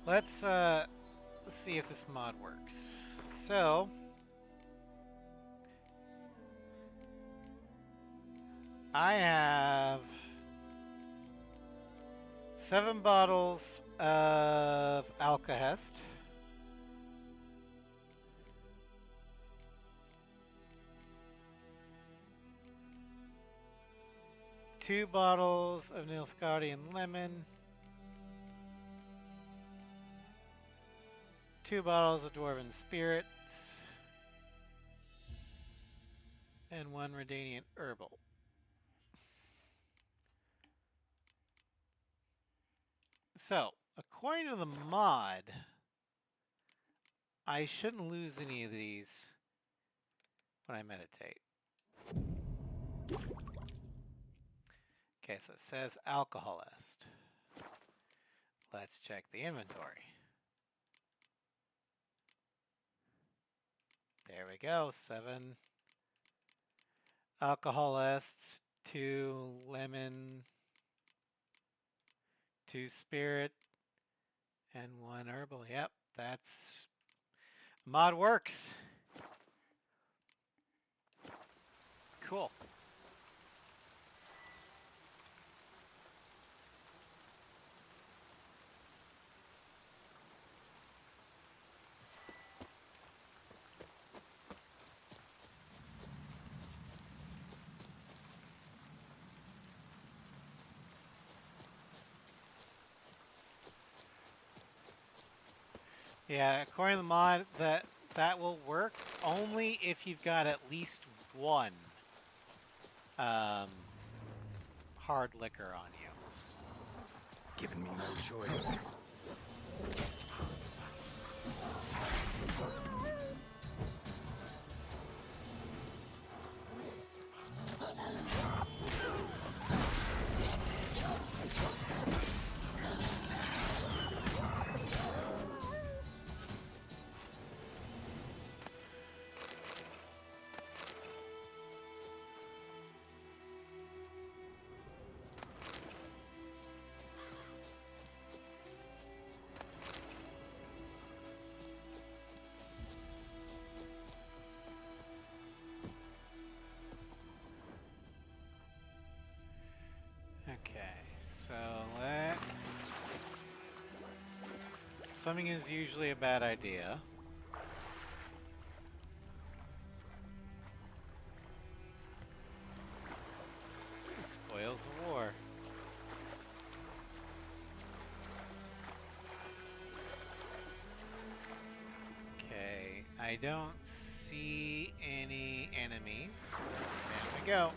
let's see if this mod works. So, I have 7 bottles of Alkahest. Two bottles of Nilfgaardian lemon. 2 bottles of Dwarven spirits. And 1 Redanian herbal. So, according to the mod, I shouldn't lose any of these when I meditate. Okay, so it says alcoholist. Let's check the inventory. There we go, 7 alcoholists, 2 lemon, 2 spirit, and 1 herbal. Yep, that's... mod works. Cool. Yeah, according to the mod, that will work only if you've got at least 1 hard liquor on you. Giving me no choice. Okay, so let's... Swimming is usually a bad idea. Spoils of war. Okay, I don't see any enemies. There we go.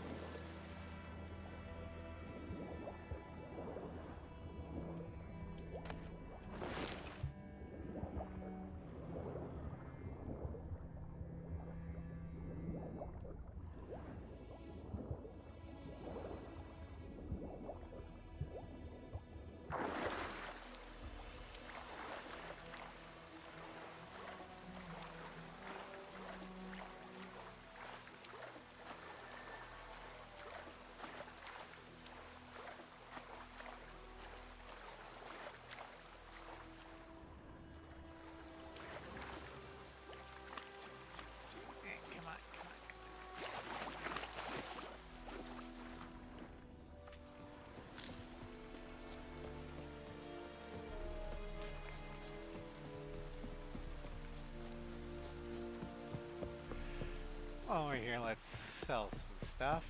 While we're here, let's sell some stuff.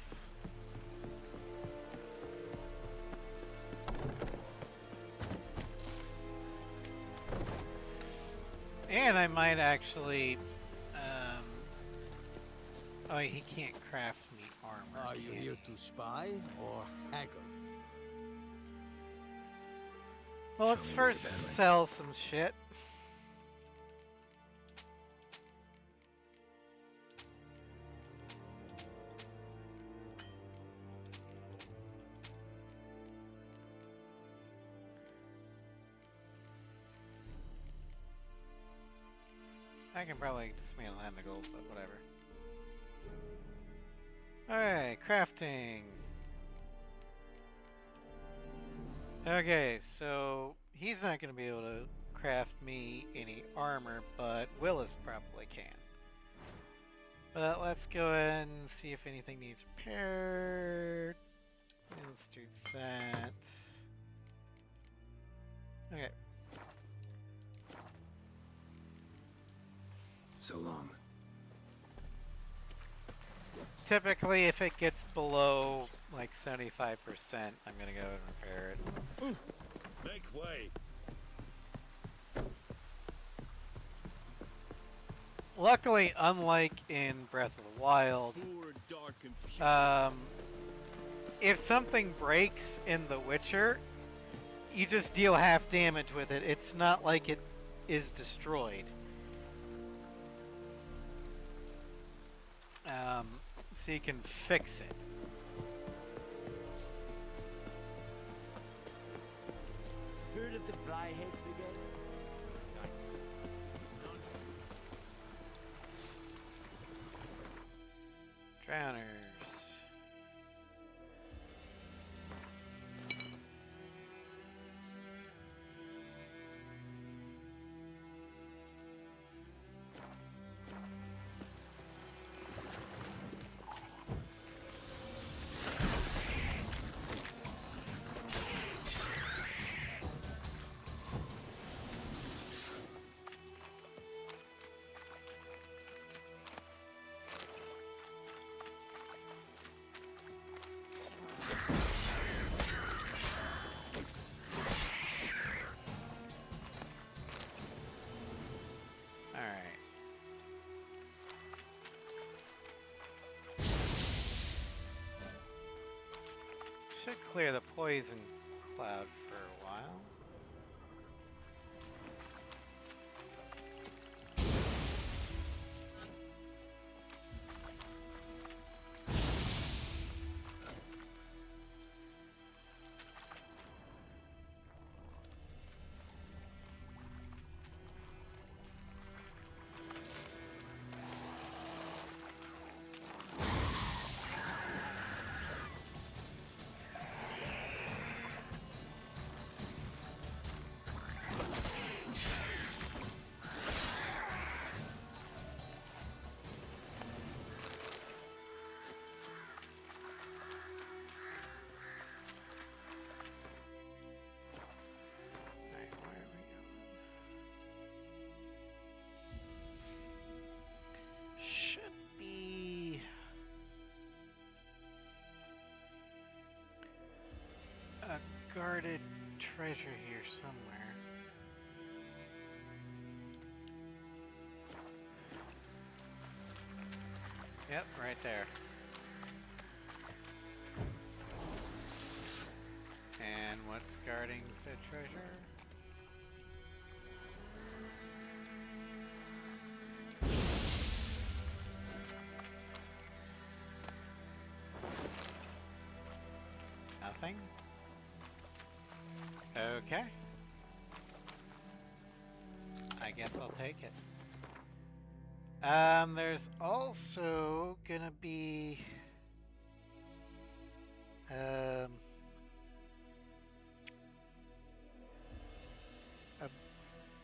And I might actually, oh, he can't craft me armor. Are you here to spy or haggle? Well, let's Show me where first the bed went. sell some shit. I can probably dismantle hand of gold, but whatever. Alright, crafting. Okay, so he's not going to be able to craft me any armor, but Willis probably can. But let's go ahead and see if anything needs repaired. And let's do that. Okay. So long. Typically, if it gets below like 75%, I'm gonna go and repair it. Make way. Luckily, unlike in Breath of the Wild, Poor, dark, and putrid. if something breaks in The Witcher, you just deal half damage with it. It's not like it is destroyed. So you can fix it. Heard of the Flyhead Brigade? Drowners. Should clear the poison cloud for a while. Guarded treasure here somewhere. Yep, right there. And what's guarding said treasure? Nothing? Okay. I guess I'll take it. There's also gonna be a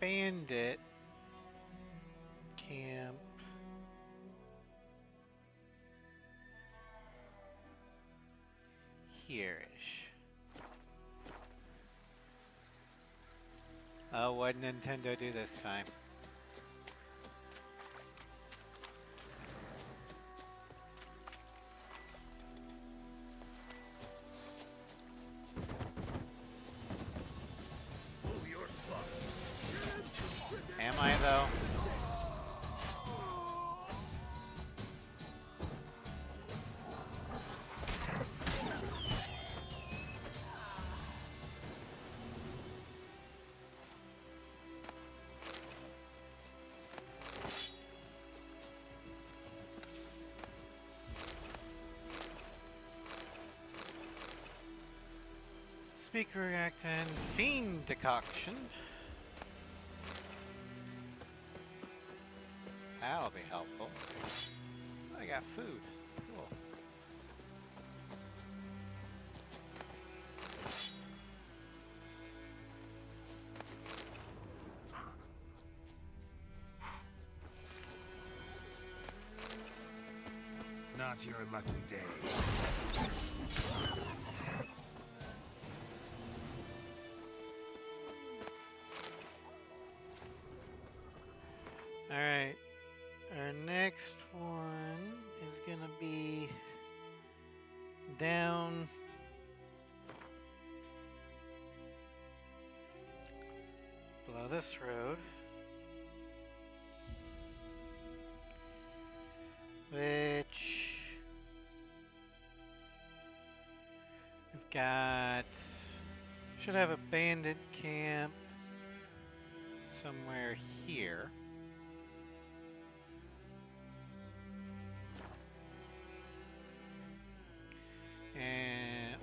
bandit camp here-ish. Oh, what'd Nintendo do this time? Am I, though? Speaker reactant fiend decoction. That'll be helpful. I got food. Cool. Not your lucky day. Alright. Our next one is gonna be down below this road, which we've got, should have a bandit camp somewhere here. And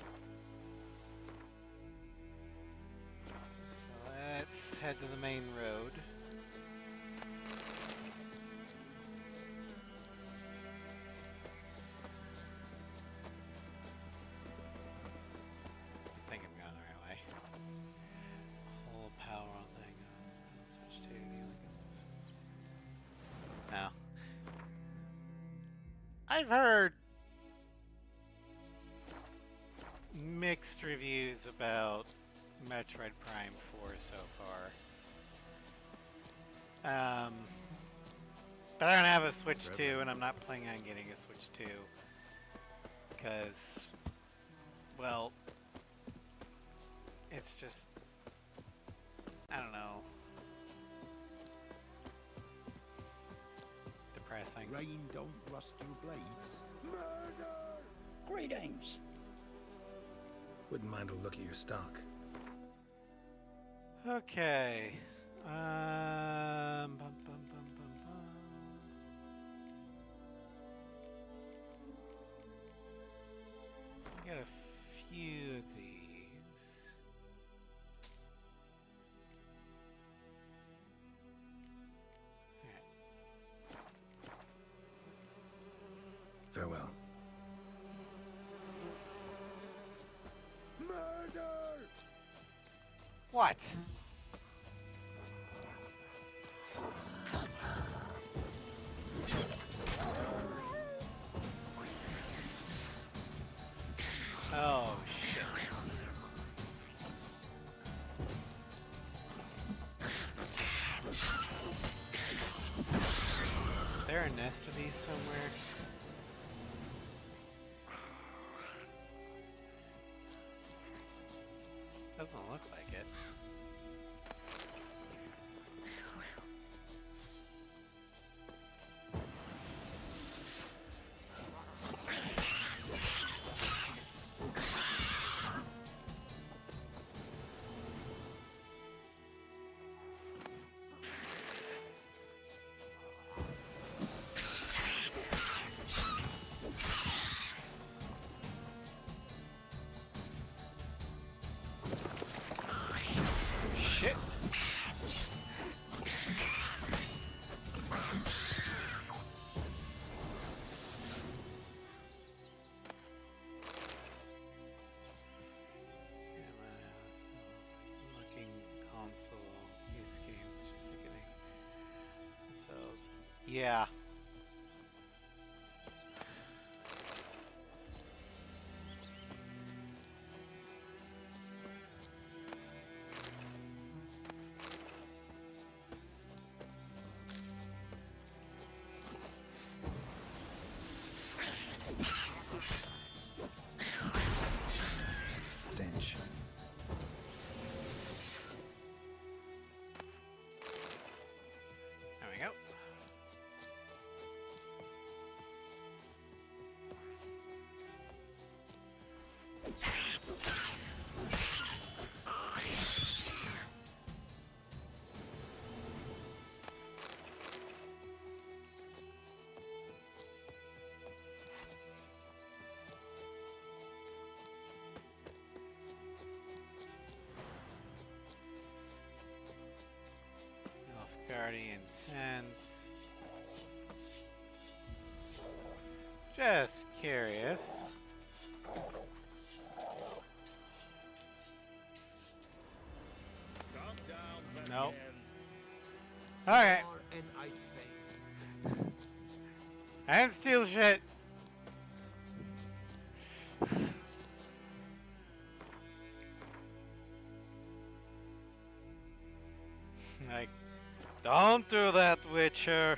so let's head to the main road. I think I'm going the right way. Whole power on thing. Switch to the now. I've heard mixed reviews about Metroid Prime 4 so far. But I don't have a Switch 2, and I'm not planning on getting a Switch 2 because, well, it's just, I don't know, depressing. Rain don't rust your blades. Murder! Greetings. Wouldn't mind a look at your stock. Okay. Bum, bum, bum, bum, bum. I got a few of these. Farewell. Murder! What? Oh, shit. Is there a nest of these somewhere? Doesn't look like it. Shit. Looking console, use games, just like getting themselves. Yeah. Stench. There we go. already intent. Just curious. Calm down, Nope. Batman. Alright. And I fail. I didn't steal shit. Like, don't do that, Witcher.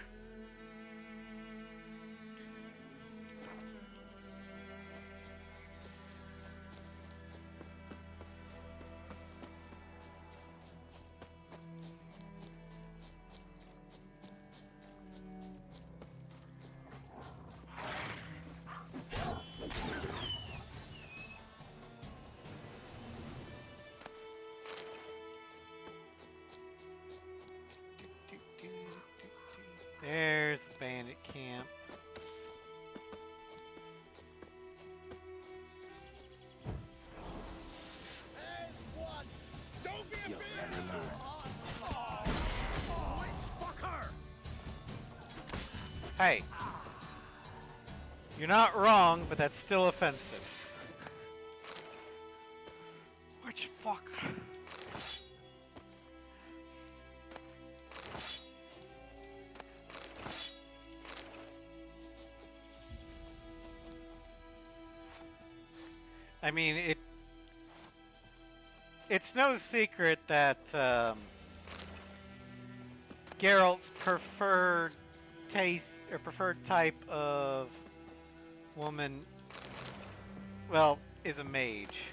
There's bandit camp. Don't be a You'll bitch! never learn. Hey. You're not wrong, but that's still offensive. Which fucker? I mean, it's no secret that Geralt's preferred taste or preferred type of woman, well, is a mage.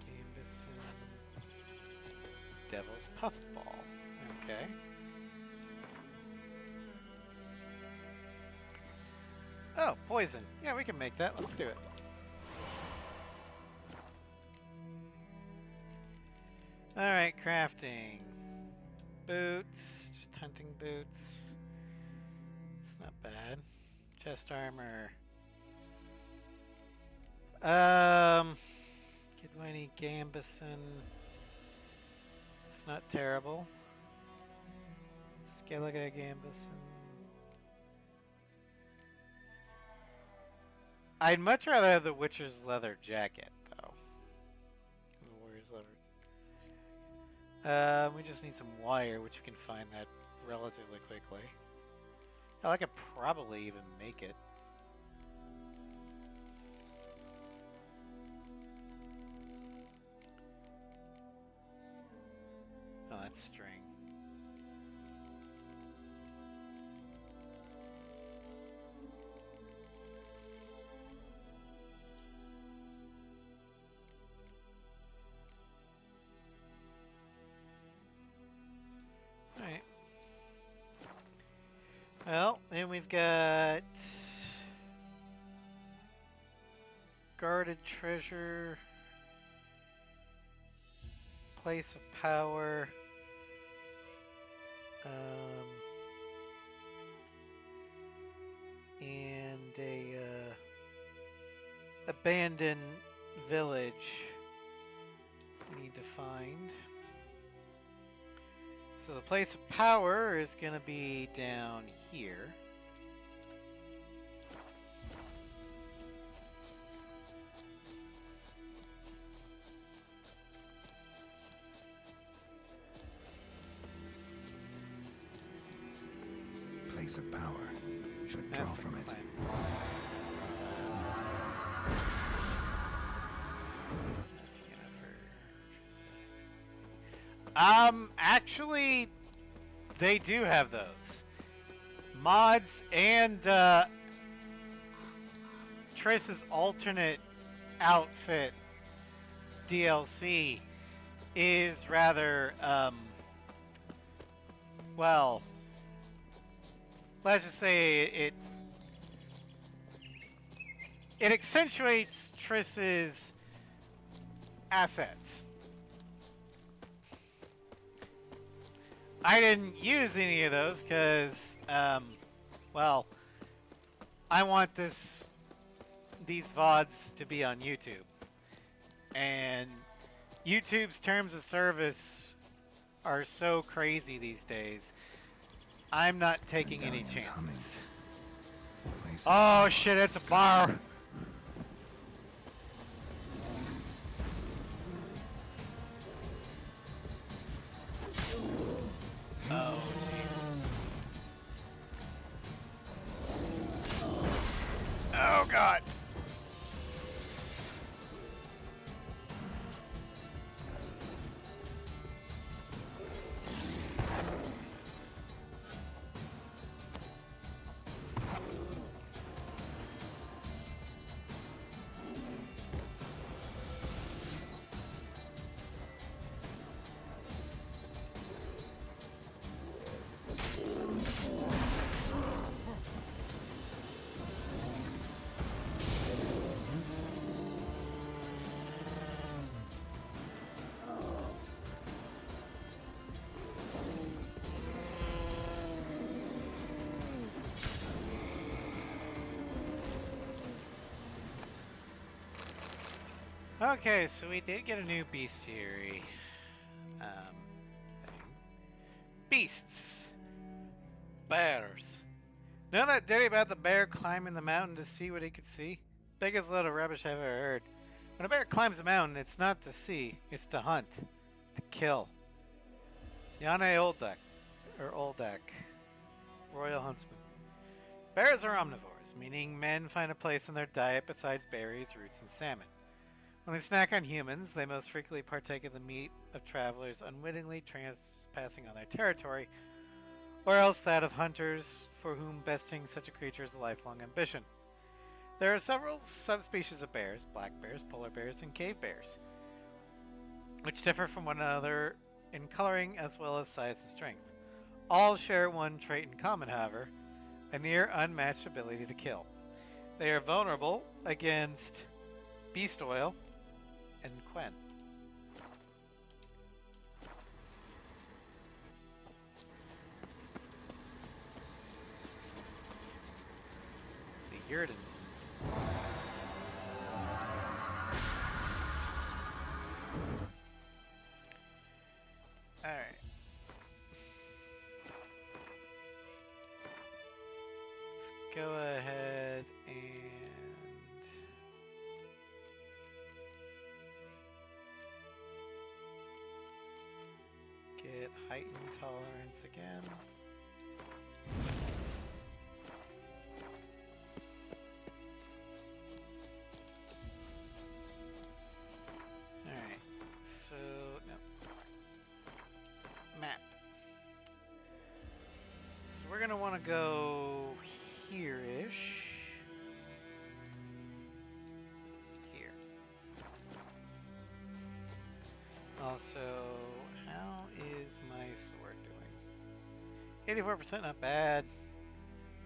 Gambison. Devil's Puffball. Okay. Oh, poison. Yeah, we can make that. Let's do it. Alright, crafting. Boots. Just hunting boots. It's not bad. Chest armor. Kidwini Gambison. It's not terrible. Skellige Gambison. I'd much rather have the Witcher's leather jacket, though. The Warrior's leather. We just need some wire, which we can find that relatively quickly. Hell, I could probably even make it. Oh, that's string. Alright. Well, then we've got guarded treasure, place of power, and a abandoned village we need to find. So the place of power is going to be down here. Place of power. Should draw That's the from it. plan. Actually, they do have those. Mods and Triss's alternate outfit DLC is rather, well, let's just say it accentuates Triss's assets. I didn't use any of those because, well, I want these VODs to be on YouTube. And YouTube's terms of service are so crazy these days. I'm not taking any chances. Oh shit, it's a bar. Oh, Jesus. Oh, God. Okay, so we did get a new bestiary thing. Beasts. Bears. Know that ditty about the bear climbing the mountain to see what he could see? Biggest load of rubbish I've ever heard. When a bear climbs a mountain, it's not to see, it's to hunt. To kill. Yane Oldak. Or Oldak. Royal Huntsman. Bears are omnivores, meaning men find a place in their diet besides berries, roots, and salmon. When they snack on humans, they most frequently partake of the meat of travelers unwittingly trespassing on their territory, or else that of hunters for whom besting such a creature is a lifelong ambition. There are several subspecies of bears, black bears, polar bears, and cave bears, which differ from one another in coloring as well as size and strength. All share one trait in common, however, a near unmatched ability to kill. They are vulnerable against beast oil and Quen. The Yurden. Alright. Let's go ahead and get heightened tolerance again. Alright, so, no. Map. So we're going to want to go here-ish. Here. Also, how is my sword doing? 84%, not bad.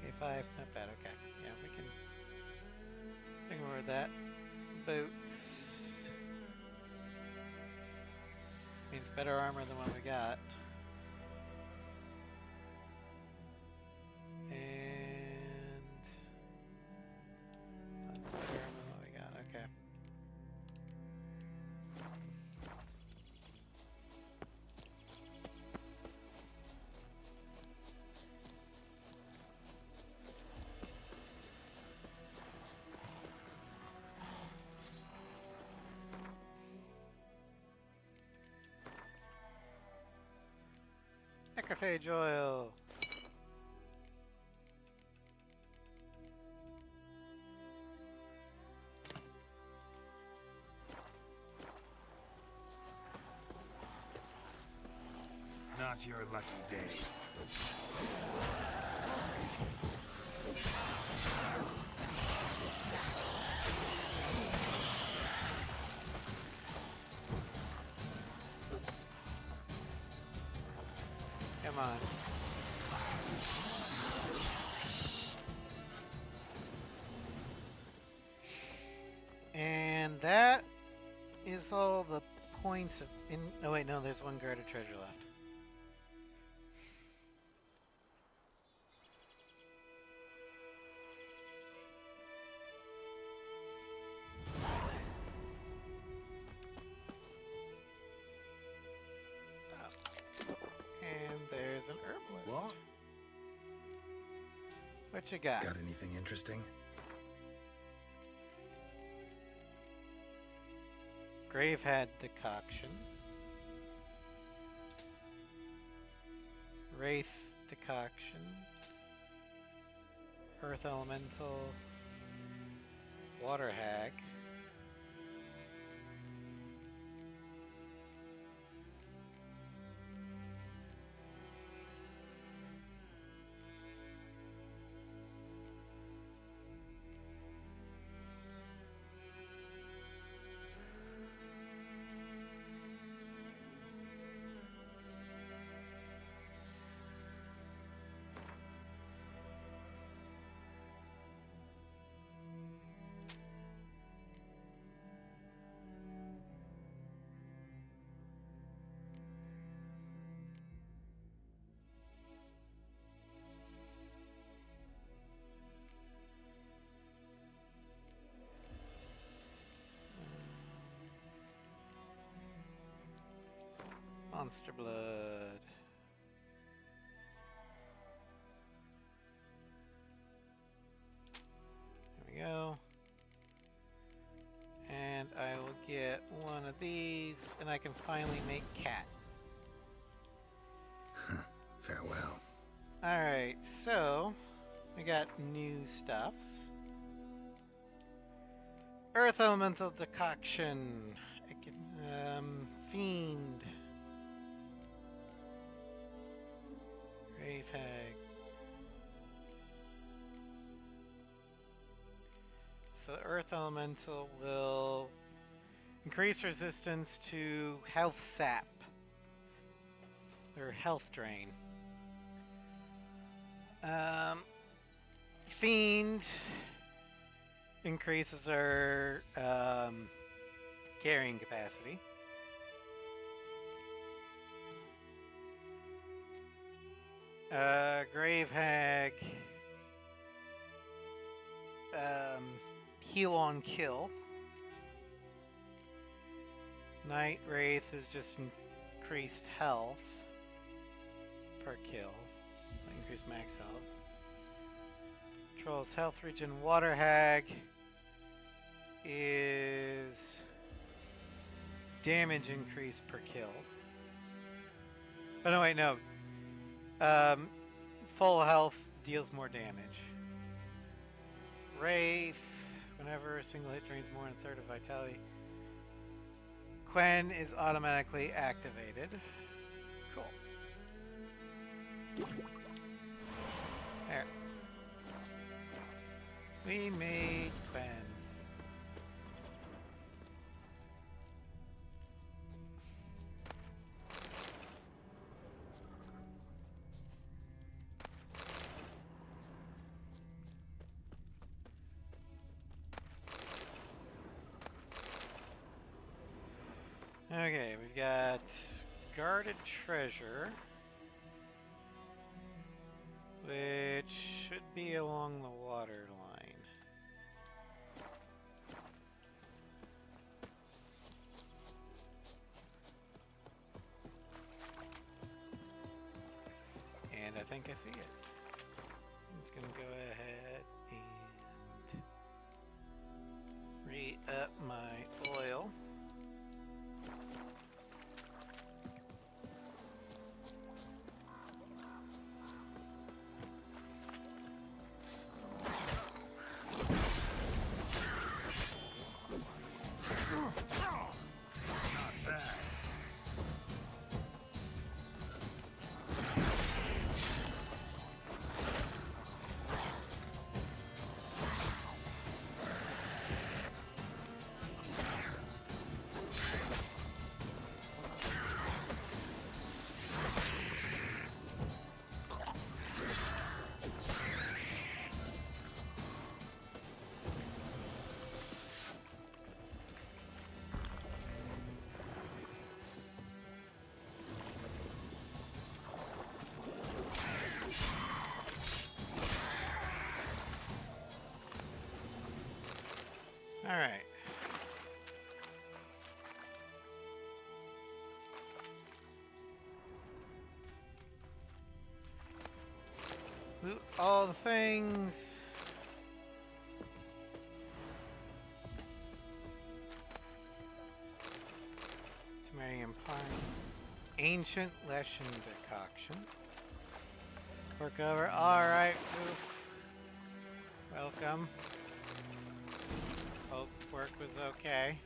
85, not bad, okay. Yeah, we can ignore that. Boots. Means better armor than what we got. And that's better than what we got, okay. Necrophage oil. Not your lucky day. Come on. And that is all the points of oh wait, no, there's one guarded treasure left. What? What you got? Got anything interesting? Gravehead decoction. Wraith decoction. Earth elemental. Water hag. Monster blood. There we go. And I will get one of these, and I can finally make cat. Farewell. Alright, so we got new stuffs. Earth elemental decoction. I can, fiend. Grave hag. So the earth elemental will increase resistance to health sap. Or health drain. Fiend increases our carrying capacity. Grave hag, heal on kill. Night wraith is just increased health per kill. Increased max health. Controls health regen. Water hag is damage increase per kill. Oh no, wait, no. Full health deals more damage. Wraith, whenever a single hit drains more than a third of vitality. Quen is automatically activated. Cool. There. We made Quen. Okay, we've got guarded treasure, which should be along the water line. And I think I see it. I'm just gonna go ahead and re-up my oil. All right. Loot all the things. Temerian pine. Ancient Leshen decoction. Work over. Alright, Foof. Welcome. Hope work was okay.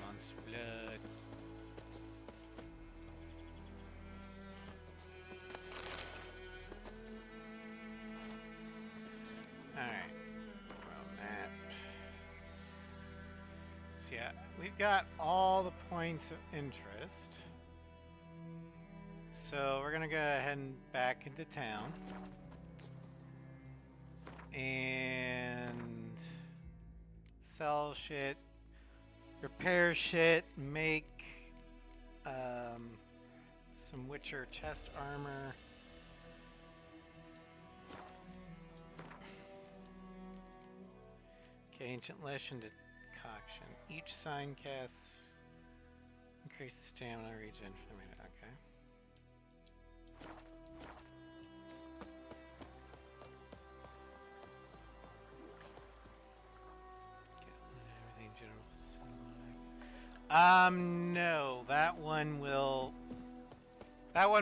Monster blood. Alright. World map. So yeah, we've got all the points of interest. So we're gonna go ahead and back into town. And sell shit, repair shit, make some Witcher chest armor. Okay, Ancient Leshen decoction. Each sign casts increase the stamina regen for the minute. Okay. No, that one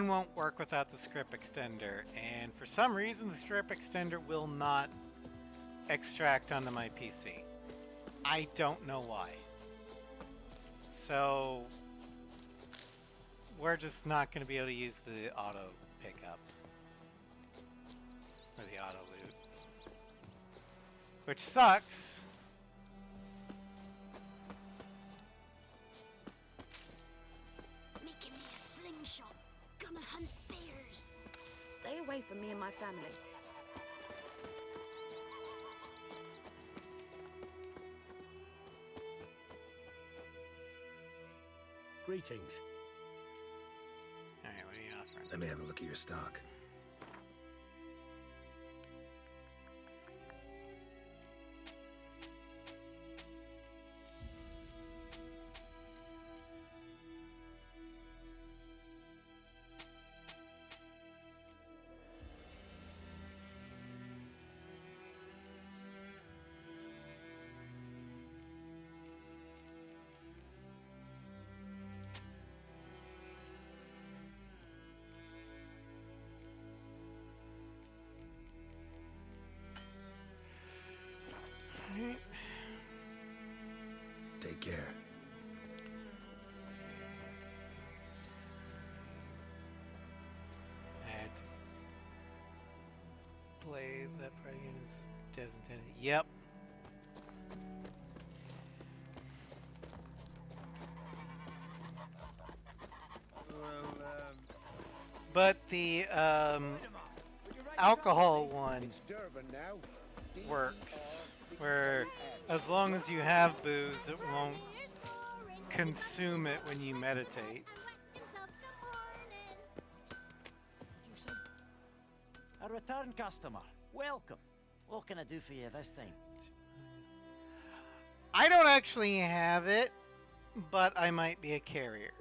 won't work without the script extender, and for some reason the script extender will not extract onto my PC. I don't know why. So we're just not going to be able to use the auto pickup or the auto loot, which sucks. Making me a slingshot. Gonna hunt bears. Stay away from me and my family. Greetings. Alright, what are you offering? Let me have a look at your stock. Take care. I had to play that part of units designated. Yep. But the alcohol one works, where as long as you have booze, it won't consume it when you meditate. A return customer. Welcome. What can I do for you this time? I don't actually have it, but I might be a carrier.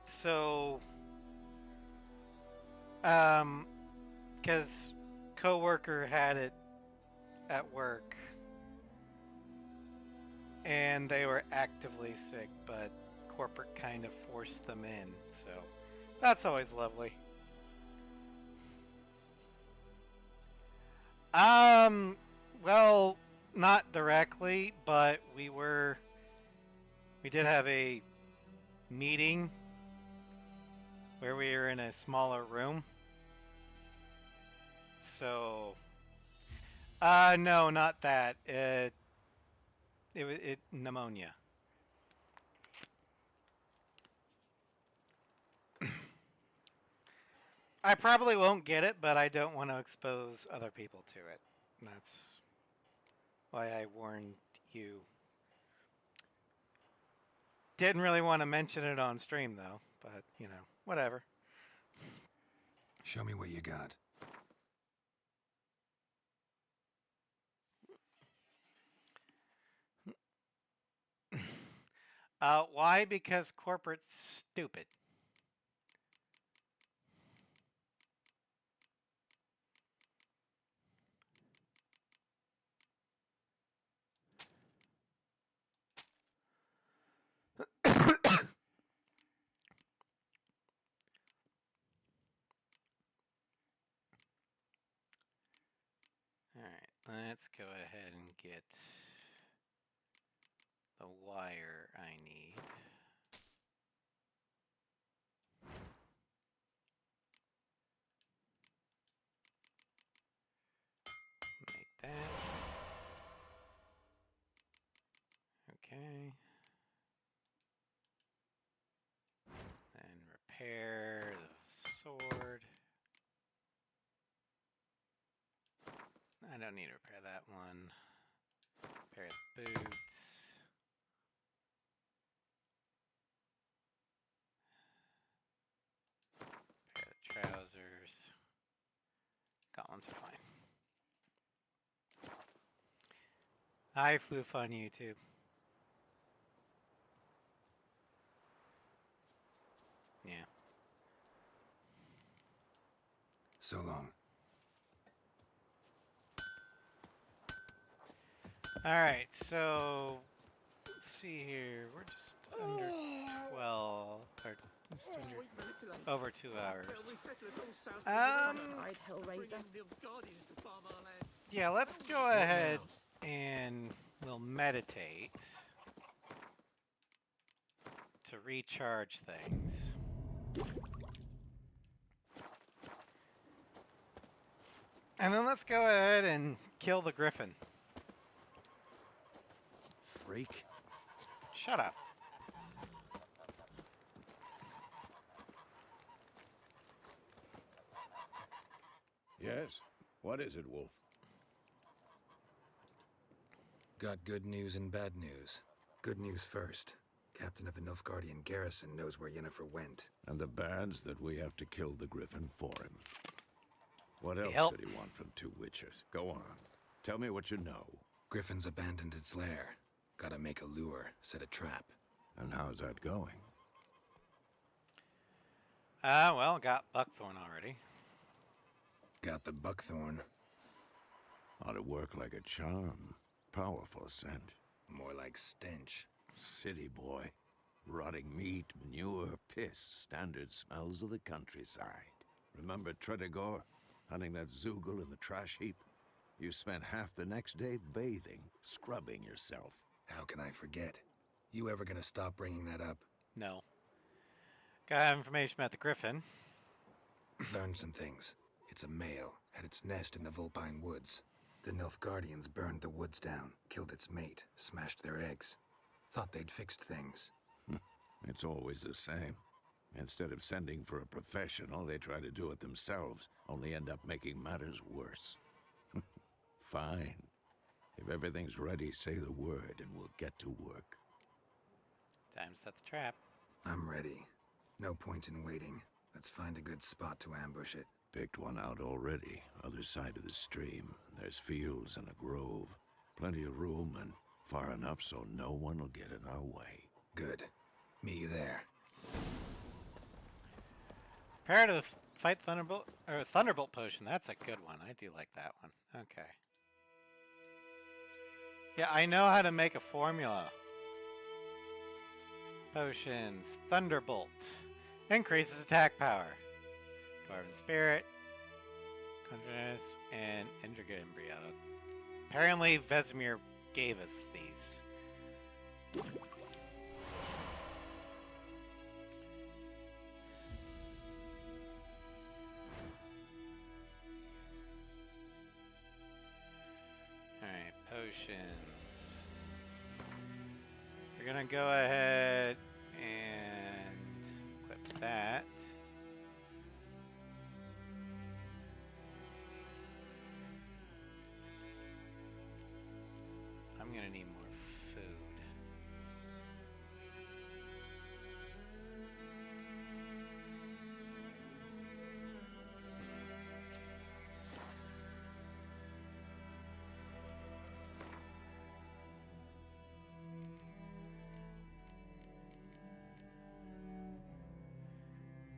So, because coworker had it at work, and they were actively sick, but corporate kind of forced them in, so that's always lovely. Well, not directly, but we did have a meeting where we were in a smaller room. So, no, not that. It pneumonia. I probably won't get it, but I don't want to expose other people to it. That's why I warned you. Didn't really want to mention it on stream, though, but, you know, whatever. Show me what you got. Why? Because corporate's stupid. Let's go ahead and get the wire I need. Make that. Okay. And repair the sword. I don't need to repair that one. Repair the boots. Repair the trousers. Gauntlets are fine. Hi, Floof on YouTube. Yeah. So long. Alright, so let's see here. We're just under 12, or just under, over 2 hours. Right, Hellraiser. Yeah, let's go ahead and we'll meditate to recharge things. And then let's go ahead and kill the griffin. Freak. Shut up. Yes? What is it, Wolf? Got good news and bad news. Good news first. Captain of the Nilfgaardian garrison knows where Yennefer went. And the bad's that we have to kill the griffin for him. What else Help. could he want from 2 witches? Go on. Tell me what you know. Griffin's abandoned its lair. Gotta make a lure, set a trap. And how's that going? Well, got Buckthorn already. Got the buckthorn. Ought to work like a charm. Powerful scent. More like stench. City boy. Rotting meat, manure, piss. Standard smells of the countryside. Remember Tredegor? Hunting that Zoogle in the trash heap? You spent half the next day bathing, scrubbing yourself. How can I forget? You ever gonna stop bringing that up? No. Got information about the griffin. Learned some things. It's a male, had its nest in the Vulpine Woods. The Nilfgaardians burned the woods down, killed its mate, smashed their eggs. Thought they'd fixed things. It's always the same. Instead of sending for a professional, they try to do it themselves, only end up making matters worse. Fine. If everything's ready, say the word and we'll get to work. Time to set the trap. I'm ready. No point in waiting. Let's find a good spot to ambush it. Picked one out already. Other side of the stream. There's fields and a grove. Plenty of room and far enough so no one will get in our way. Good. Meet you there. Prepare to fight Thunderbolt, or Thunderbolt potion. That's a good one. I do like that one. Okay. Yeah, I know how to make a formula. Potions. Thunderbolt. Increases attack power. Dwarven Spirit. Conjureness. And Indriga Embryo. Apparently Vesemir gave us these. Alright, potions. We're gonna go ahead and equip that. I'm gonna need more food.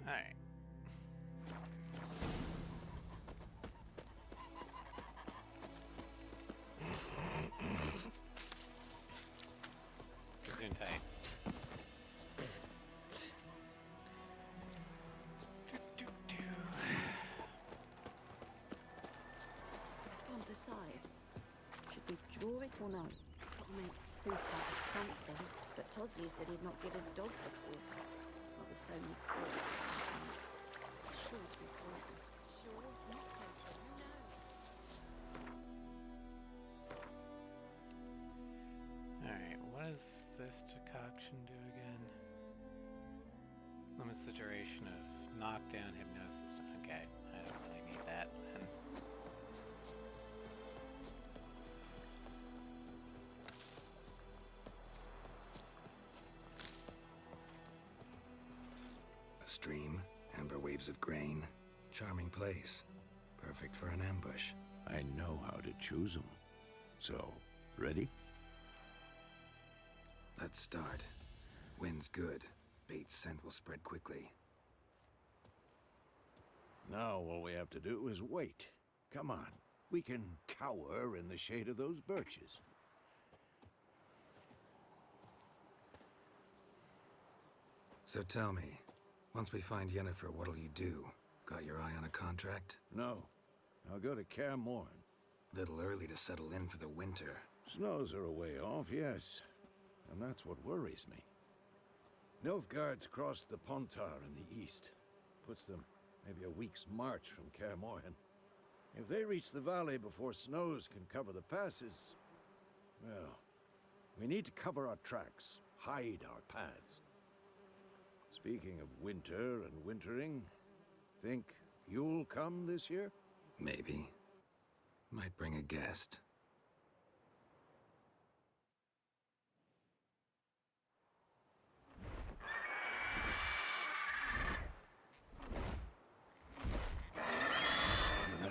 Alright. Gesundheit. Can't decide. it or no? Gotta make soup out of something. But Tosley said he'd not give his dog this water. Not with so many claws. Sure to be poison. Sure, not so sure. Who knows? Alright, what does this decoction do again? Limits the duration of knockdown hypnosis. Okay, I don't really need that then. A stream, amber waves of grain. Charming place. Perfect for an ambush. I know how to choose them. So, ready? Let's start. Wind's good. Bait's scent will spread quickly. Now all we have to do is wait. Come on. We can cower in the shade of those birches. So tell me, once we find Yennefer, what'll you do? Got your eye on a contract? No. I'll go to Kaer Morhen. Little early to settle in for the winter. Snows are a way off, yes. And that's what worries me. Nilfgaard's crossed the Pontar in the east. Puts them maybe a week's march from Kaer Morhen. If they reach the valley before snows can cover the passes, well, we need to cover our tracks, hide our paths. Speaking of winter and wintering, think you'll come this year? Maybe. Might bring a guest.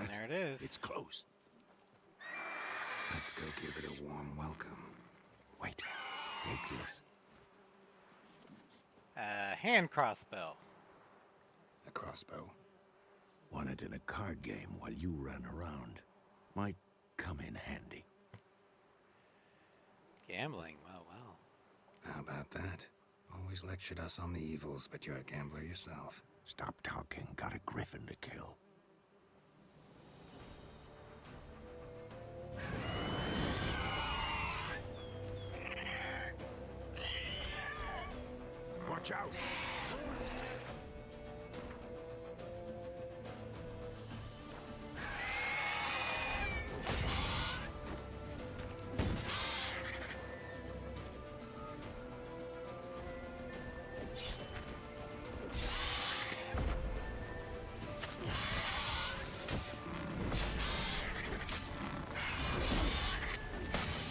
There it is. It's close. Let's go give it a warm welcome. Wait. Take this. Hand crossbow. A crossbow. Won it in a card game while you ran around. Might come in handy. Gambling, well. How about that? Always lectured us on the evils, but you're a gambler yourself. Stop talking. Got a griffin to kill. Watch out!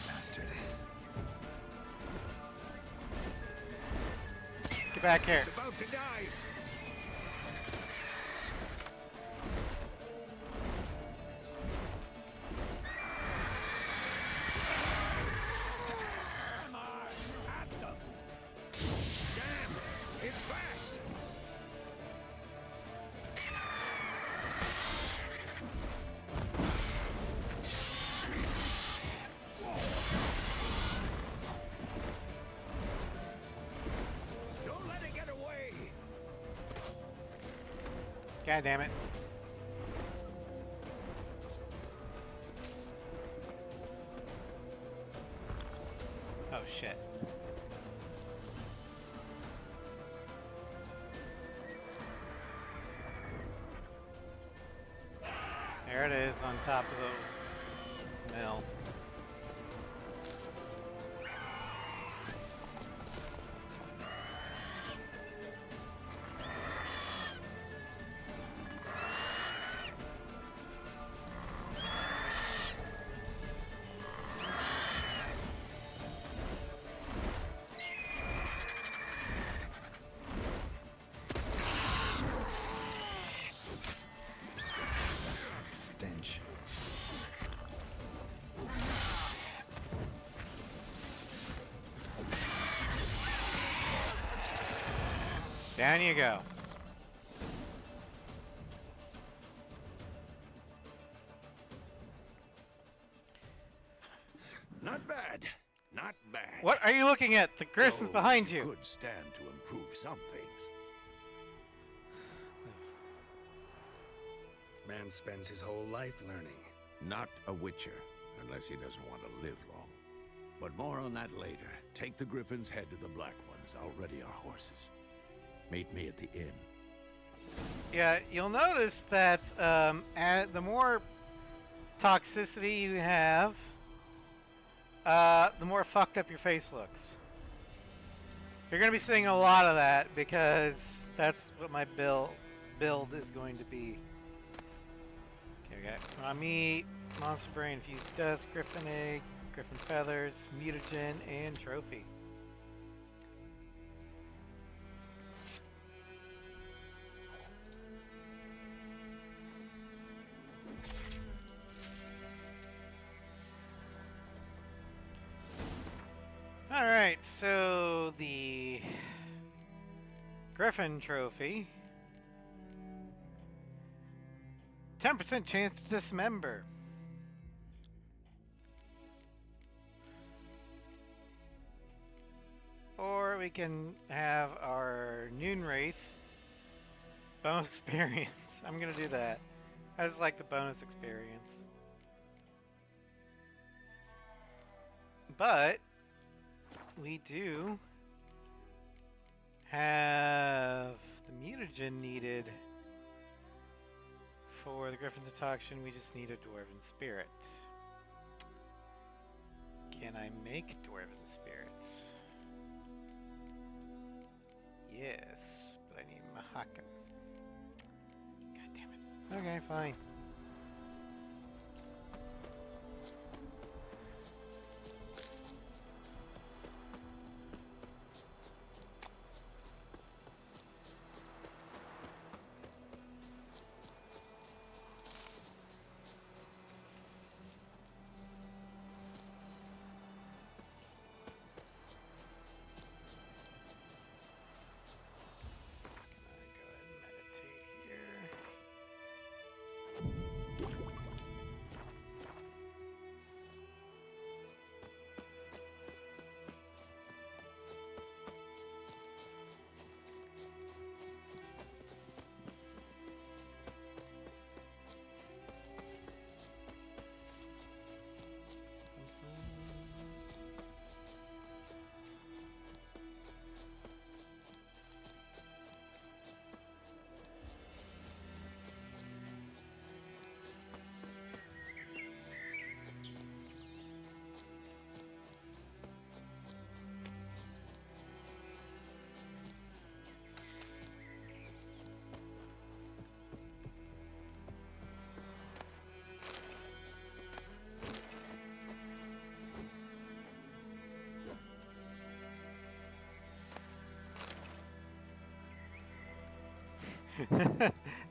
Bastard. Get back here. It's about to dive! At them! Damn! It's fast! Don't let it get away! God damn it. Oh shit. There it is on top of the mill. Stench. Down you go. Not bad. Not bad. What are you looking at? The Griffin's Though behind you you. could stand to improve some things. Man spends his whole life learning. Not a witcher, unless he doesn't want to live long. But more on that later. Take the Griffin's head to the Black Ones. I'll ready our horses. Meet me at the inn. Yeah, you'll notice that the more toxicity you have, the more fucked up your face looks. You're going to be seeing a lot of that because that's what my build is going to be. Okay, we got raw meat, monster brain, infused dust, griffin egg, griffin feathers, mutagen, and trophy. Alright, so the Griffin Trophy. 10% chance to dismember. Or we can have our Noon Wraith bonus experience. I'm gonna do that. I just like the bonus experience. But we do have the mutagen needed for the Griffin Decoction. We just need a Dwarven Spirit. Can I make Dwarven Spirits? Yes, but I need Mahakans. God damn it. Okay, fine.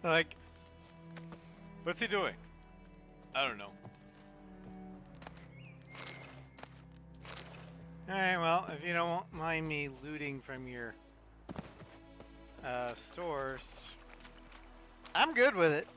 Like, what's he doing? I don't know. Alright, well, if you don't mind me looting from your stores, I'm good with it.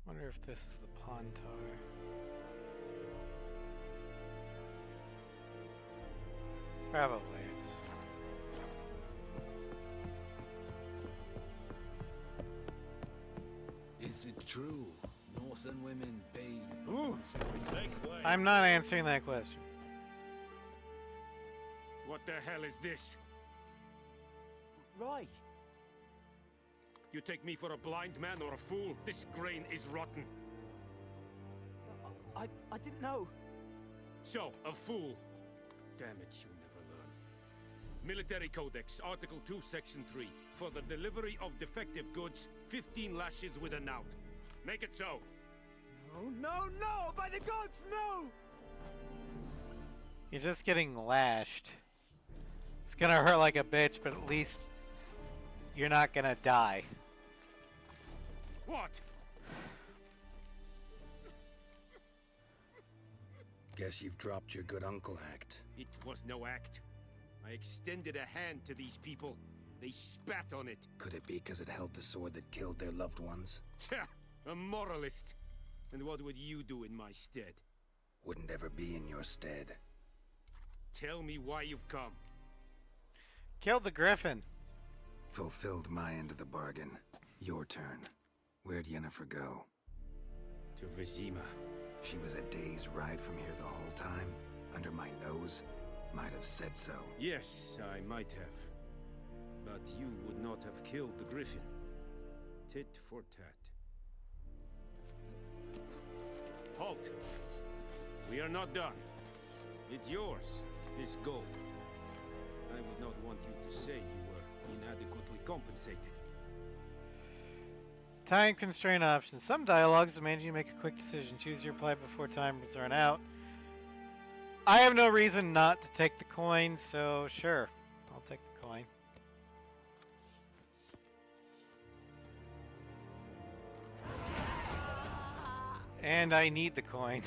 Wonder if this is the Pontar. Probably is. Is it true? Northern women bathe. Ooh. I'm not answering that question. What the hell is this? Right. You take me for a blind man or a fool? This grain is rotten. I didn't know. So, a fool. Damn it, you never learn. Military Codex, Article 2, Section 3. For the delivery of defective goods, 15 lashes with a knout. Make it so. No, no, no! By the gods, no! You're just getting lashed. It's gonna hurt like a bitch, but at least you're not gonna die. What? Guess you've dropped your good uncle act. It was no act. I extended a hand to these people. They spat on it. Could it be because it held the sword that killed their loved ones? Tja, a moralist. And what would you do in my stead? Wouldn't ever be in your stead. Tell me why you've come. Killed the griffin. Fulfilled my end of the bargain. Your turn. Where'd Yennefer go? To Vizima. She was a day's ride from here the whole time? Under my nose? Might have said so. Yes, I might have. But you would not have killed the griffin. Tit for tat. Halt! We are not done. It's yours, this gold. I would not want you to say you were inadequately compensated. Time constraint options. Some dialogues demand you to make a quick decision. Choose your reply before time is run out. I have no reason not to take the coin, so sure. I'll take the coin. And I need the coin.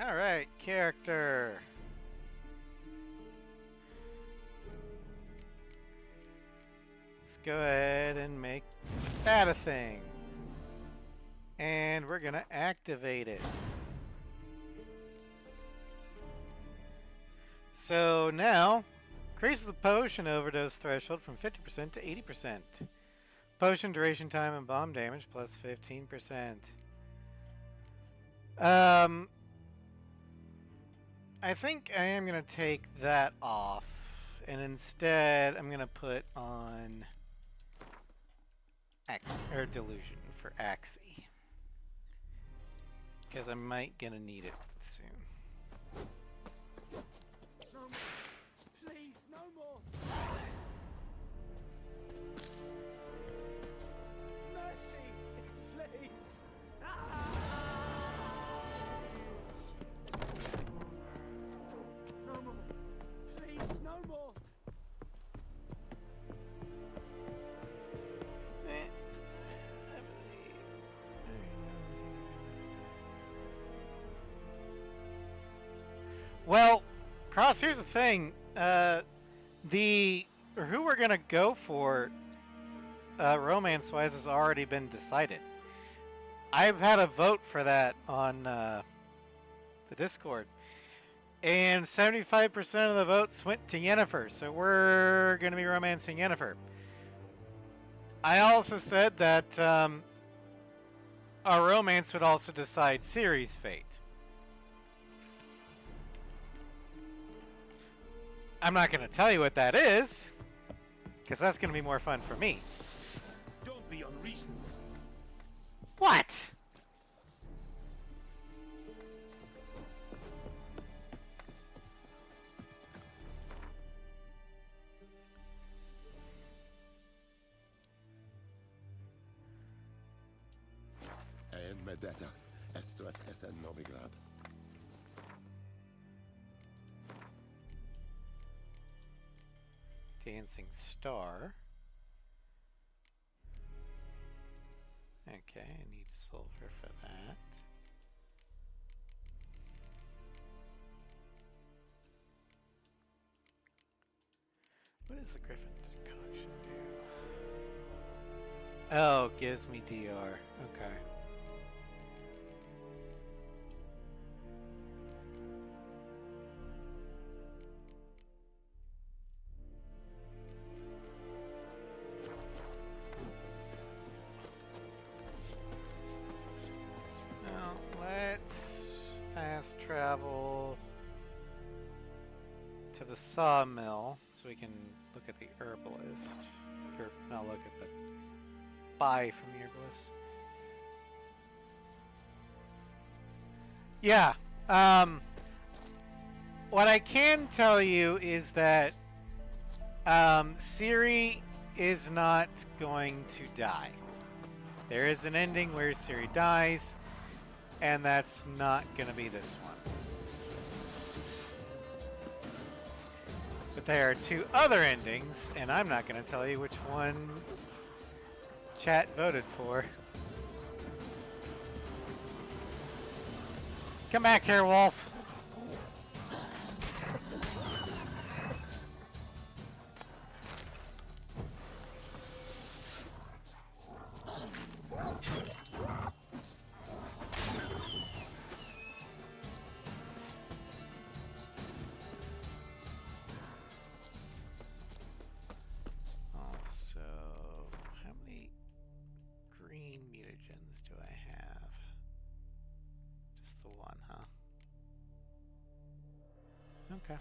Alright, character. Let's go ahead and make that a thing. And we're gonna activate it. So now, increase the potion overdose threshold from 50% to 80%. Potion duration time and bomb damage plus 15%. I think I am going to take that off. And instead, I'm going to put on Delusion for Axii. Because I might gonna need it soon. No more. Please, no more. Mercy, please. No more. Please, no more. Well, Cross, here's the thing. Who we're gonna go for, romance-wise, has already been decided. I've had a vote for that on the Discord, and 75% of the votes went to Yennefer. So we're gonna be romancing Yennefer. I also said that our romance would also decide Ciri's fate. I'm not going to tell you what that is, because that's going to be more fun for me. Don't be unreasonable. What? En med detta, Estrat SN Novigrad. Dancing Star. Okay, I need silver for that. What does the Griffin concoction do? Oh, gives me DR. Okay. Travel to the sawmill so we can look at the herbalist. Or not look at, but buy from the herbalist. Yeah. What I can tell you is that Ciri is not going to die. There is an ending where Ciri dies, and that's not going to be this one. there are two other endings, and I'm not going to tell you which one chat voted for. Come back here, Wolf. Also, how many green mutagens do I have? Just the one, huh? Okay.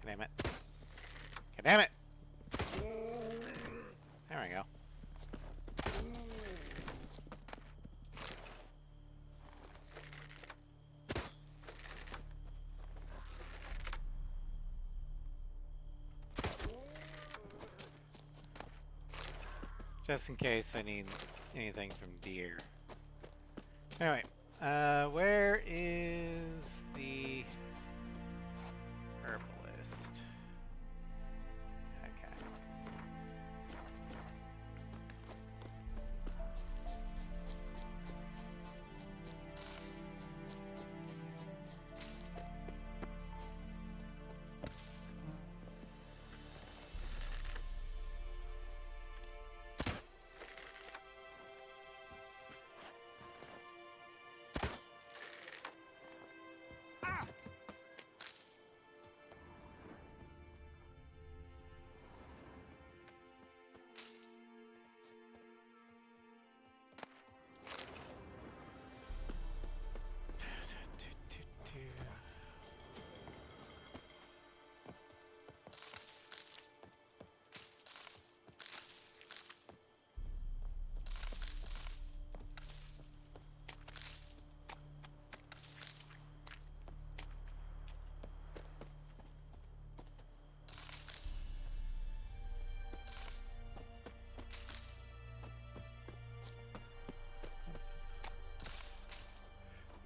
Damn it. God damn it! There we go. Just in case I need anything from deer. Anyway, where is the herbalist? Okay.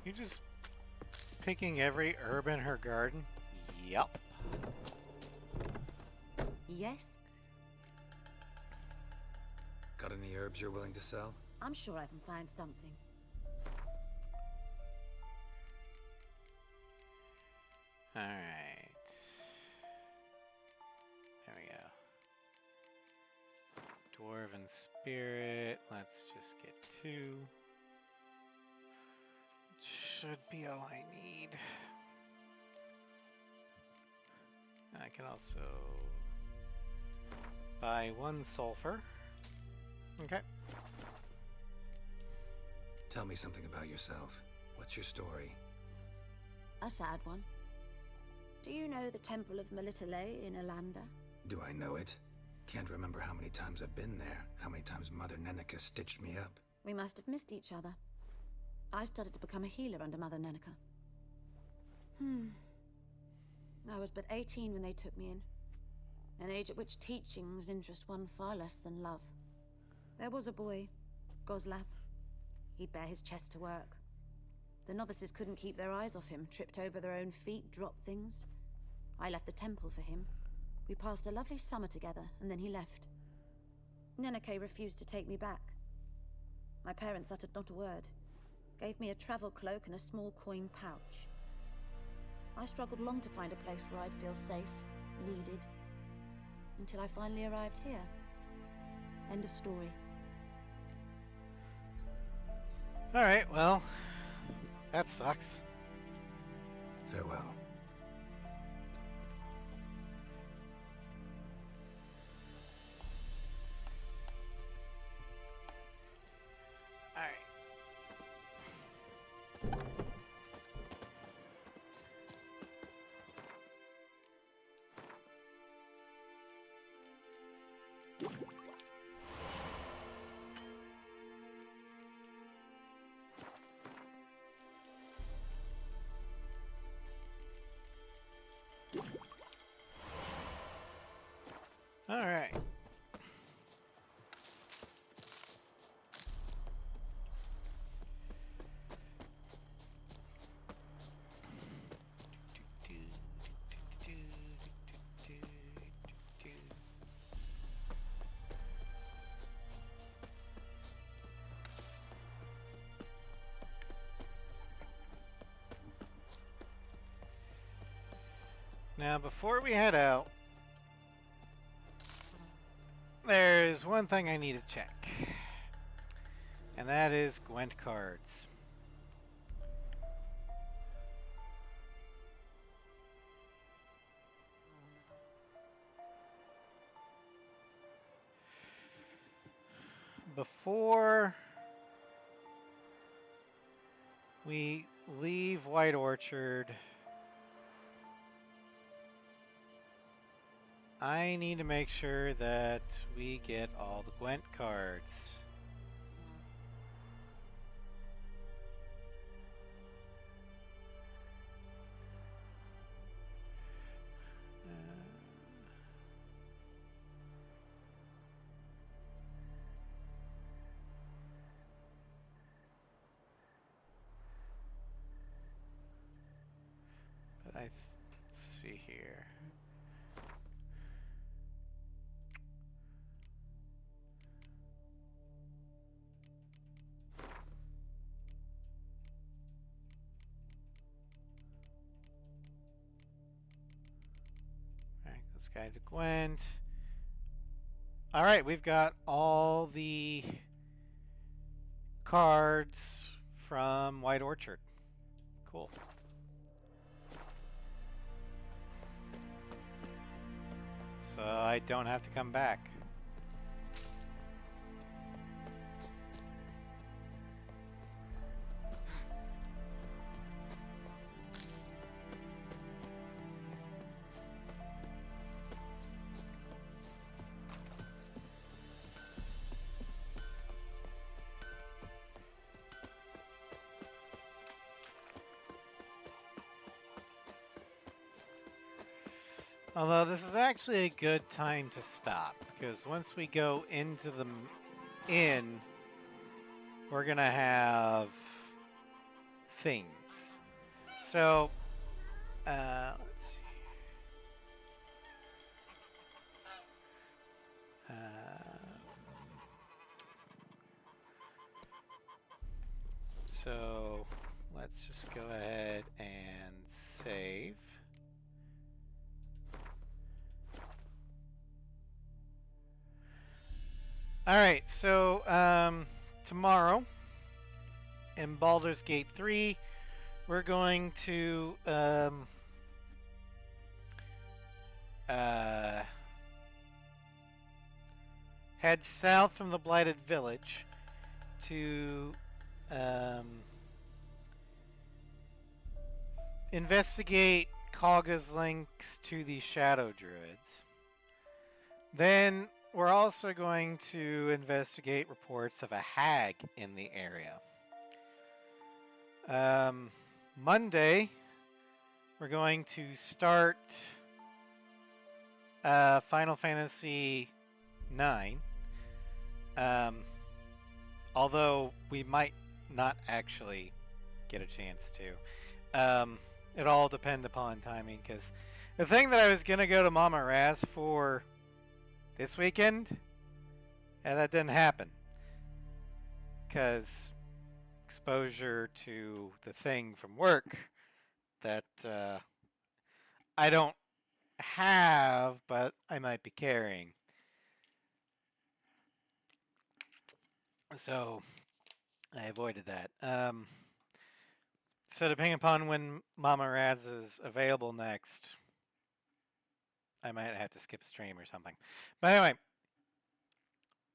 You just picking every herb in her garden? Yup. Yes? Got any herbs you're willing to sell? I'm sure I can find something. Alright. There we go. Dwarven spirit. Let's just get 2. Should be all I need. I can also buy 1 sulfur. Okay. Tell me something about yourself. What's your story? A sad one. Do you know the Temple of Melitele in Alanda? Do I know it? Can't remember how many times I've been there, how many times Mother Neneka stitched me up. We must have missed each other. I started to become a healer under Mother Neneka. I was but 18 when they took me in. An age at which teachings interest one far less than love. There was a boy, Goslav. He'd bare his chest to work. The novices couldn't keep their eyes off him, tripped over their own feet, dropped things. I left the temple for him. We passed a lovely summer together, and then he left. Neneke refused to take me back. My parents uttered not a word. Gave me a travel cloak and a small coin pouch. I struggled long to find a place where I'd feel safe, needed, until I finally arrived here. End of story. Alright, well, that sucks. Farewell. Now, before we head out, there's one thing I need to check. And that is Gwent cards. Before we leave White Orchard, I need to make sure that we get all the Gwent cards. Let's see here. Alright, let's go to Gwent. Alright, we've got all the cards from White Orchard. Cool. So I don't have to come back. Although this is actually a good time to stop, because once we go into the inn, we're going to have things. So, let's see. So, let's just go ahead and save. Alright, so tomorrow in Baldur's Gate 3, we're going to head south from the Blighted Village to investigate Kagha's links to the Shadow Druids. Then we're also going to investigate reports of a hag in the area. Monday, we're going to start Final Fantasy IX. Although we might not actually get a chance to. It all depends upon timing, because the thing that I was going to go to Mama Raz for this weekend, and that didn't happen because exposure to the thing from work that I don't have, but I might be carrying. So I avoided that. So depending upon when Mama Raz is available next, I might have to skip a stream or something. But anyway,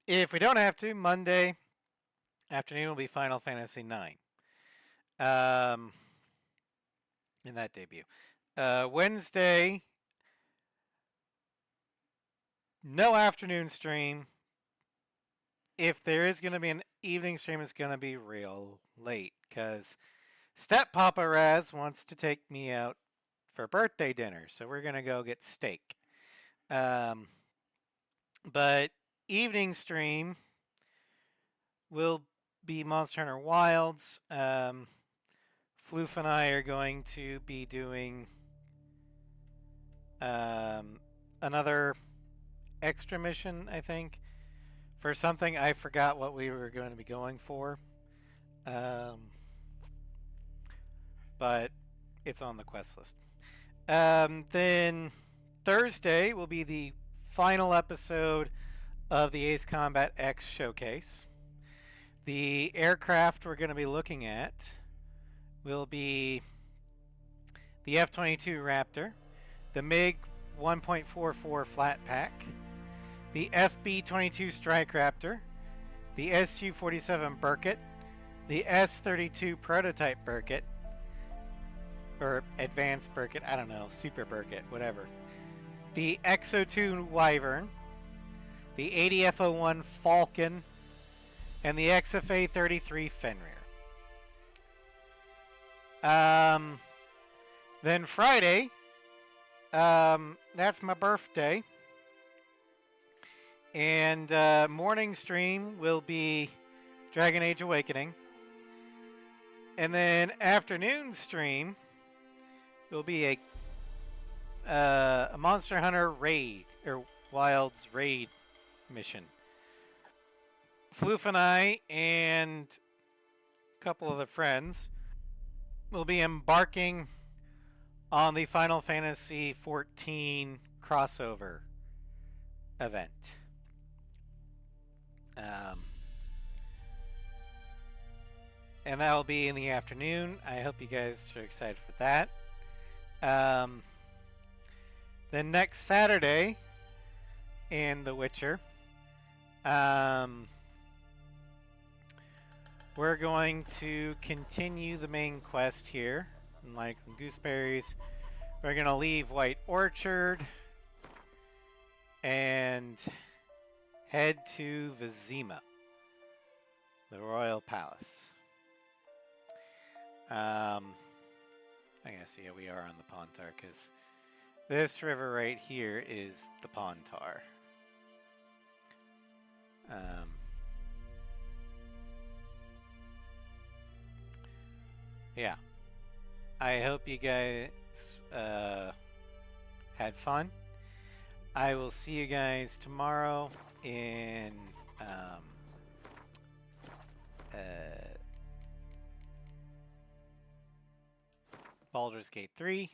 if we don't have to, Monday afternoon will be Final Fantasy IX. In that debut. Wednesday, no afternoon stream. If there is going to be an evening stream, it's going to be real late, because Step Papa Raz wants to take me out for birthday dinner, so we're going to go get steak. But evening stream will be Monster Hunter Wilds. Floof and I are going to be doing another extra mission, I think, for something. I forgot what we were going to be going for. But it's on the quest list. Then Thursday will be the final episode of the Ace Combat X showcase. The aircraft we're going to be looking at will be the F-22 Raptor, the MiG 1.44 flat pack, the FB-22 Strike Raptor, the Su-47 Burkett, the S-32 prototype Burkett, or advanced Burkett, I don't know, super Burkett, whatever. The XO2 Wyvern, the ADF-01 Falcon, and the XFA-33 Fenrir. Then Friday, that's my birthday. And morning stream will be Dragon Age Awakening. And then afternoon stream will be a Monster Hunter raid, or Wilds raid mission. Floof and I and a couple of the friends will be embarking on the Final Fantasy XIV crossover event. And that will be in the afternoon. I hope you guys are excited for that. Then next Saturday in The Witcher, we're going to continue the main quest here in Lycan Gooseberries. We're going to leave White Orchard and head to Vizima, the Royal Palace. I guess, yeah, we are on the Pontar, because this river right here is the Pontar. Yeah. I hope you guys had fun. I will see you guys tomorrow in Baldur's Gate 3.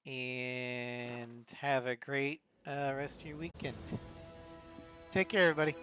And have a great rest of your weekend. Take care, everybody.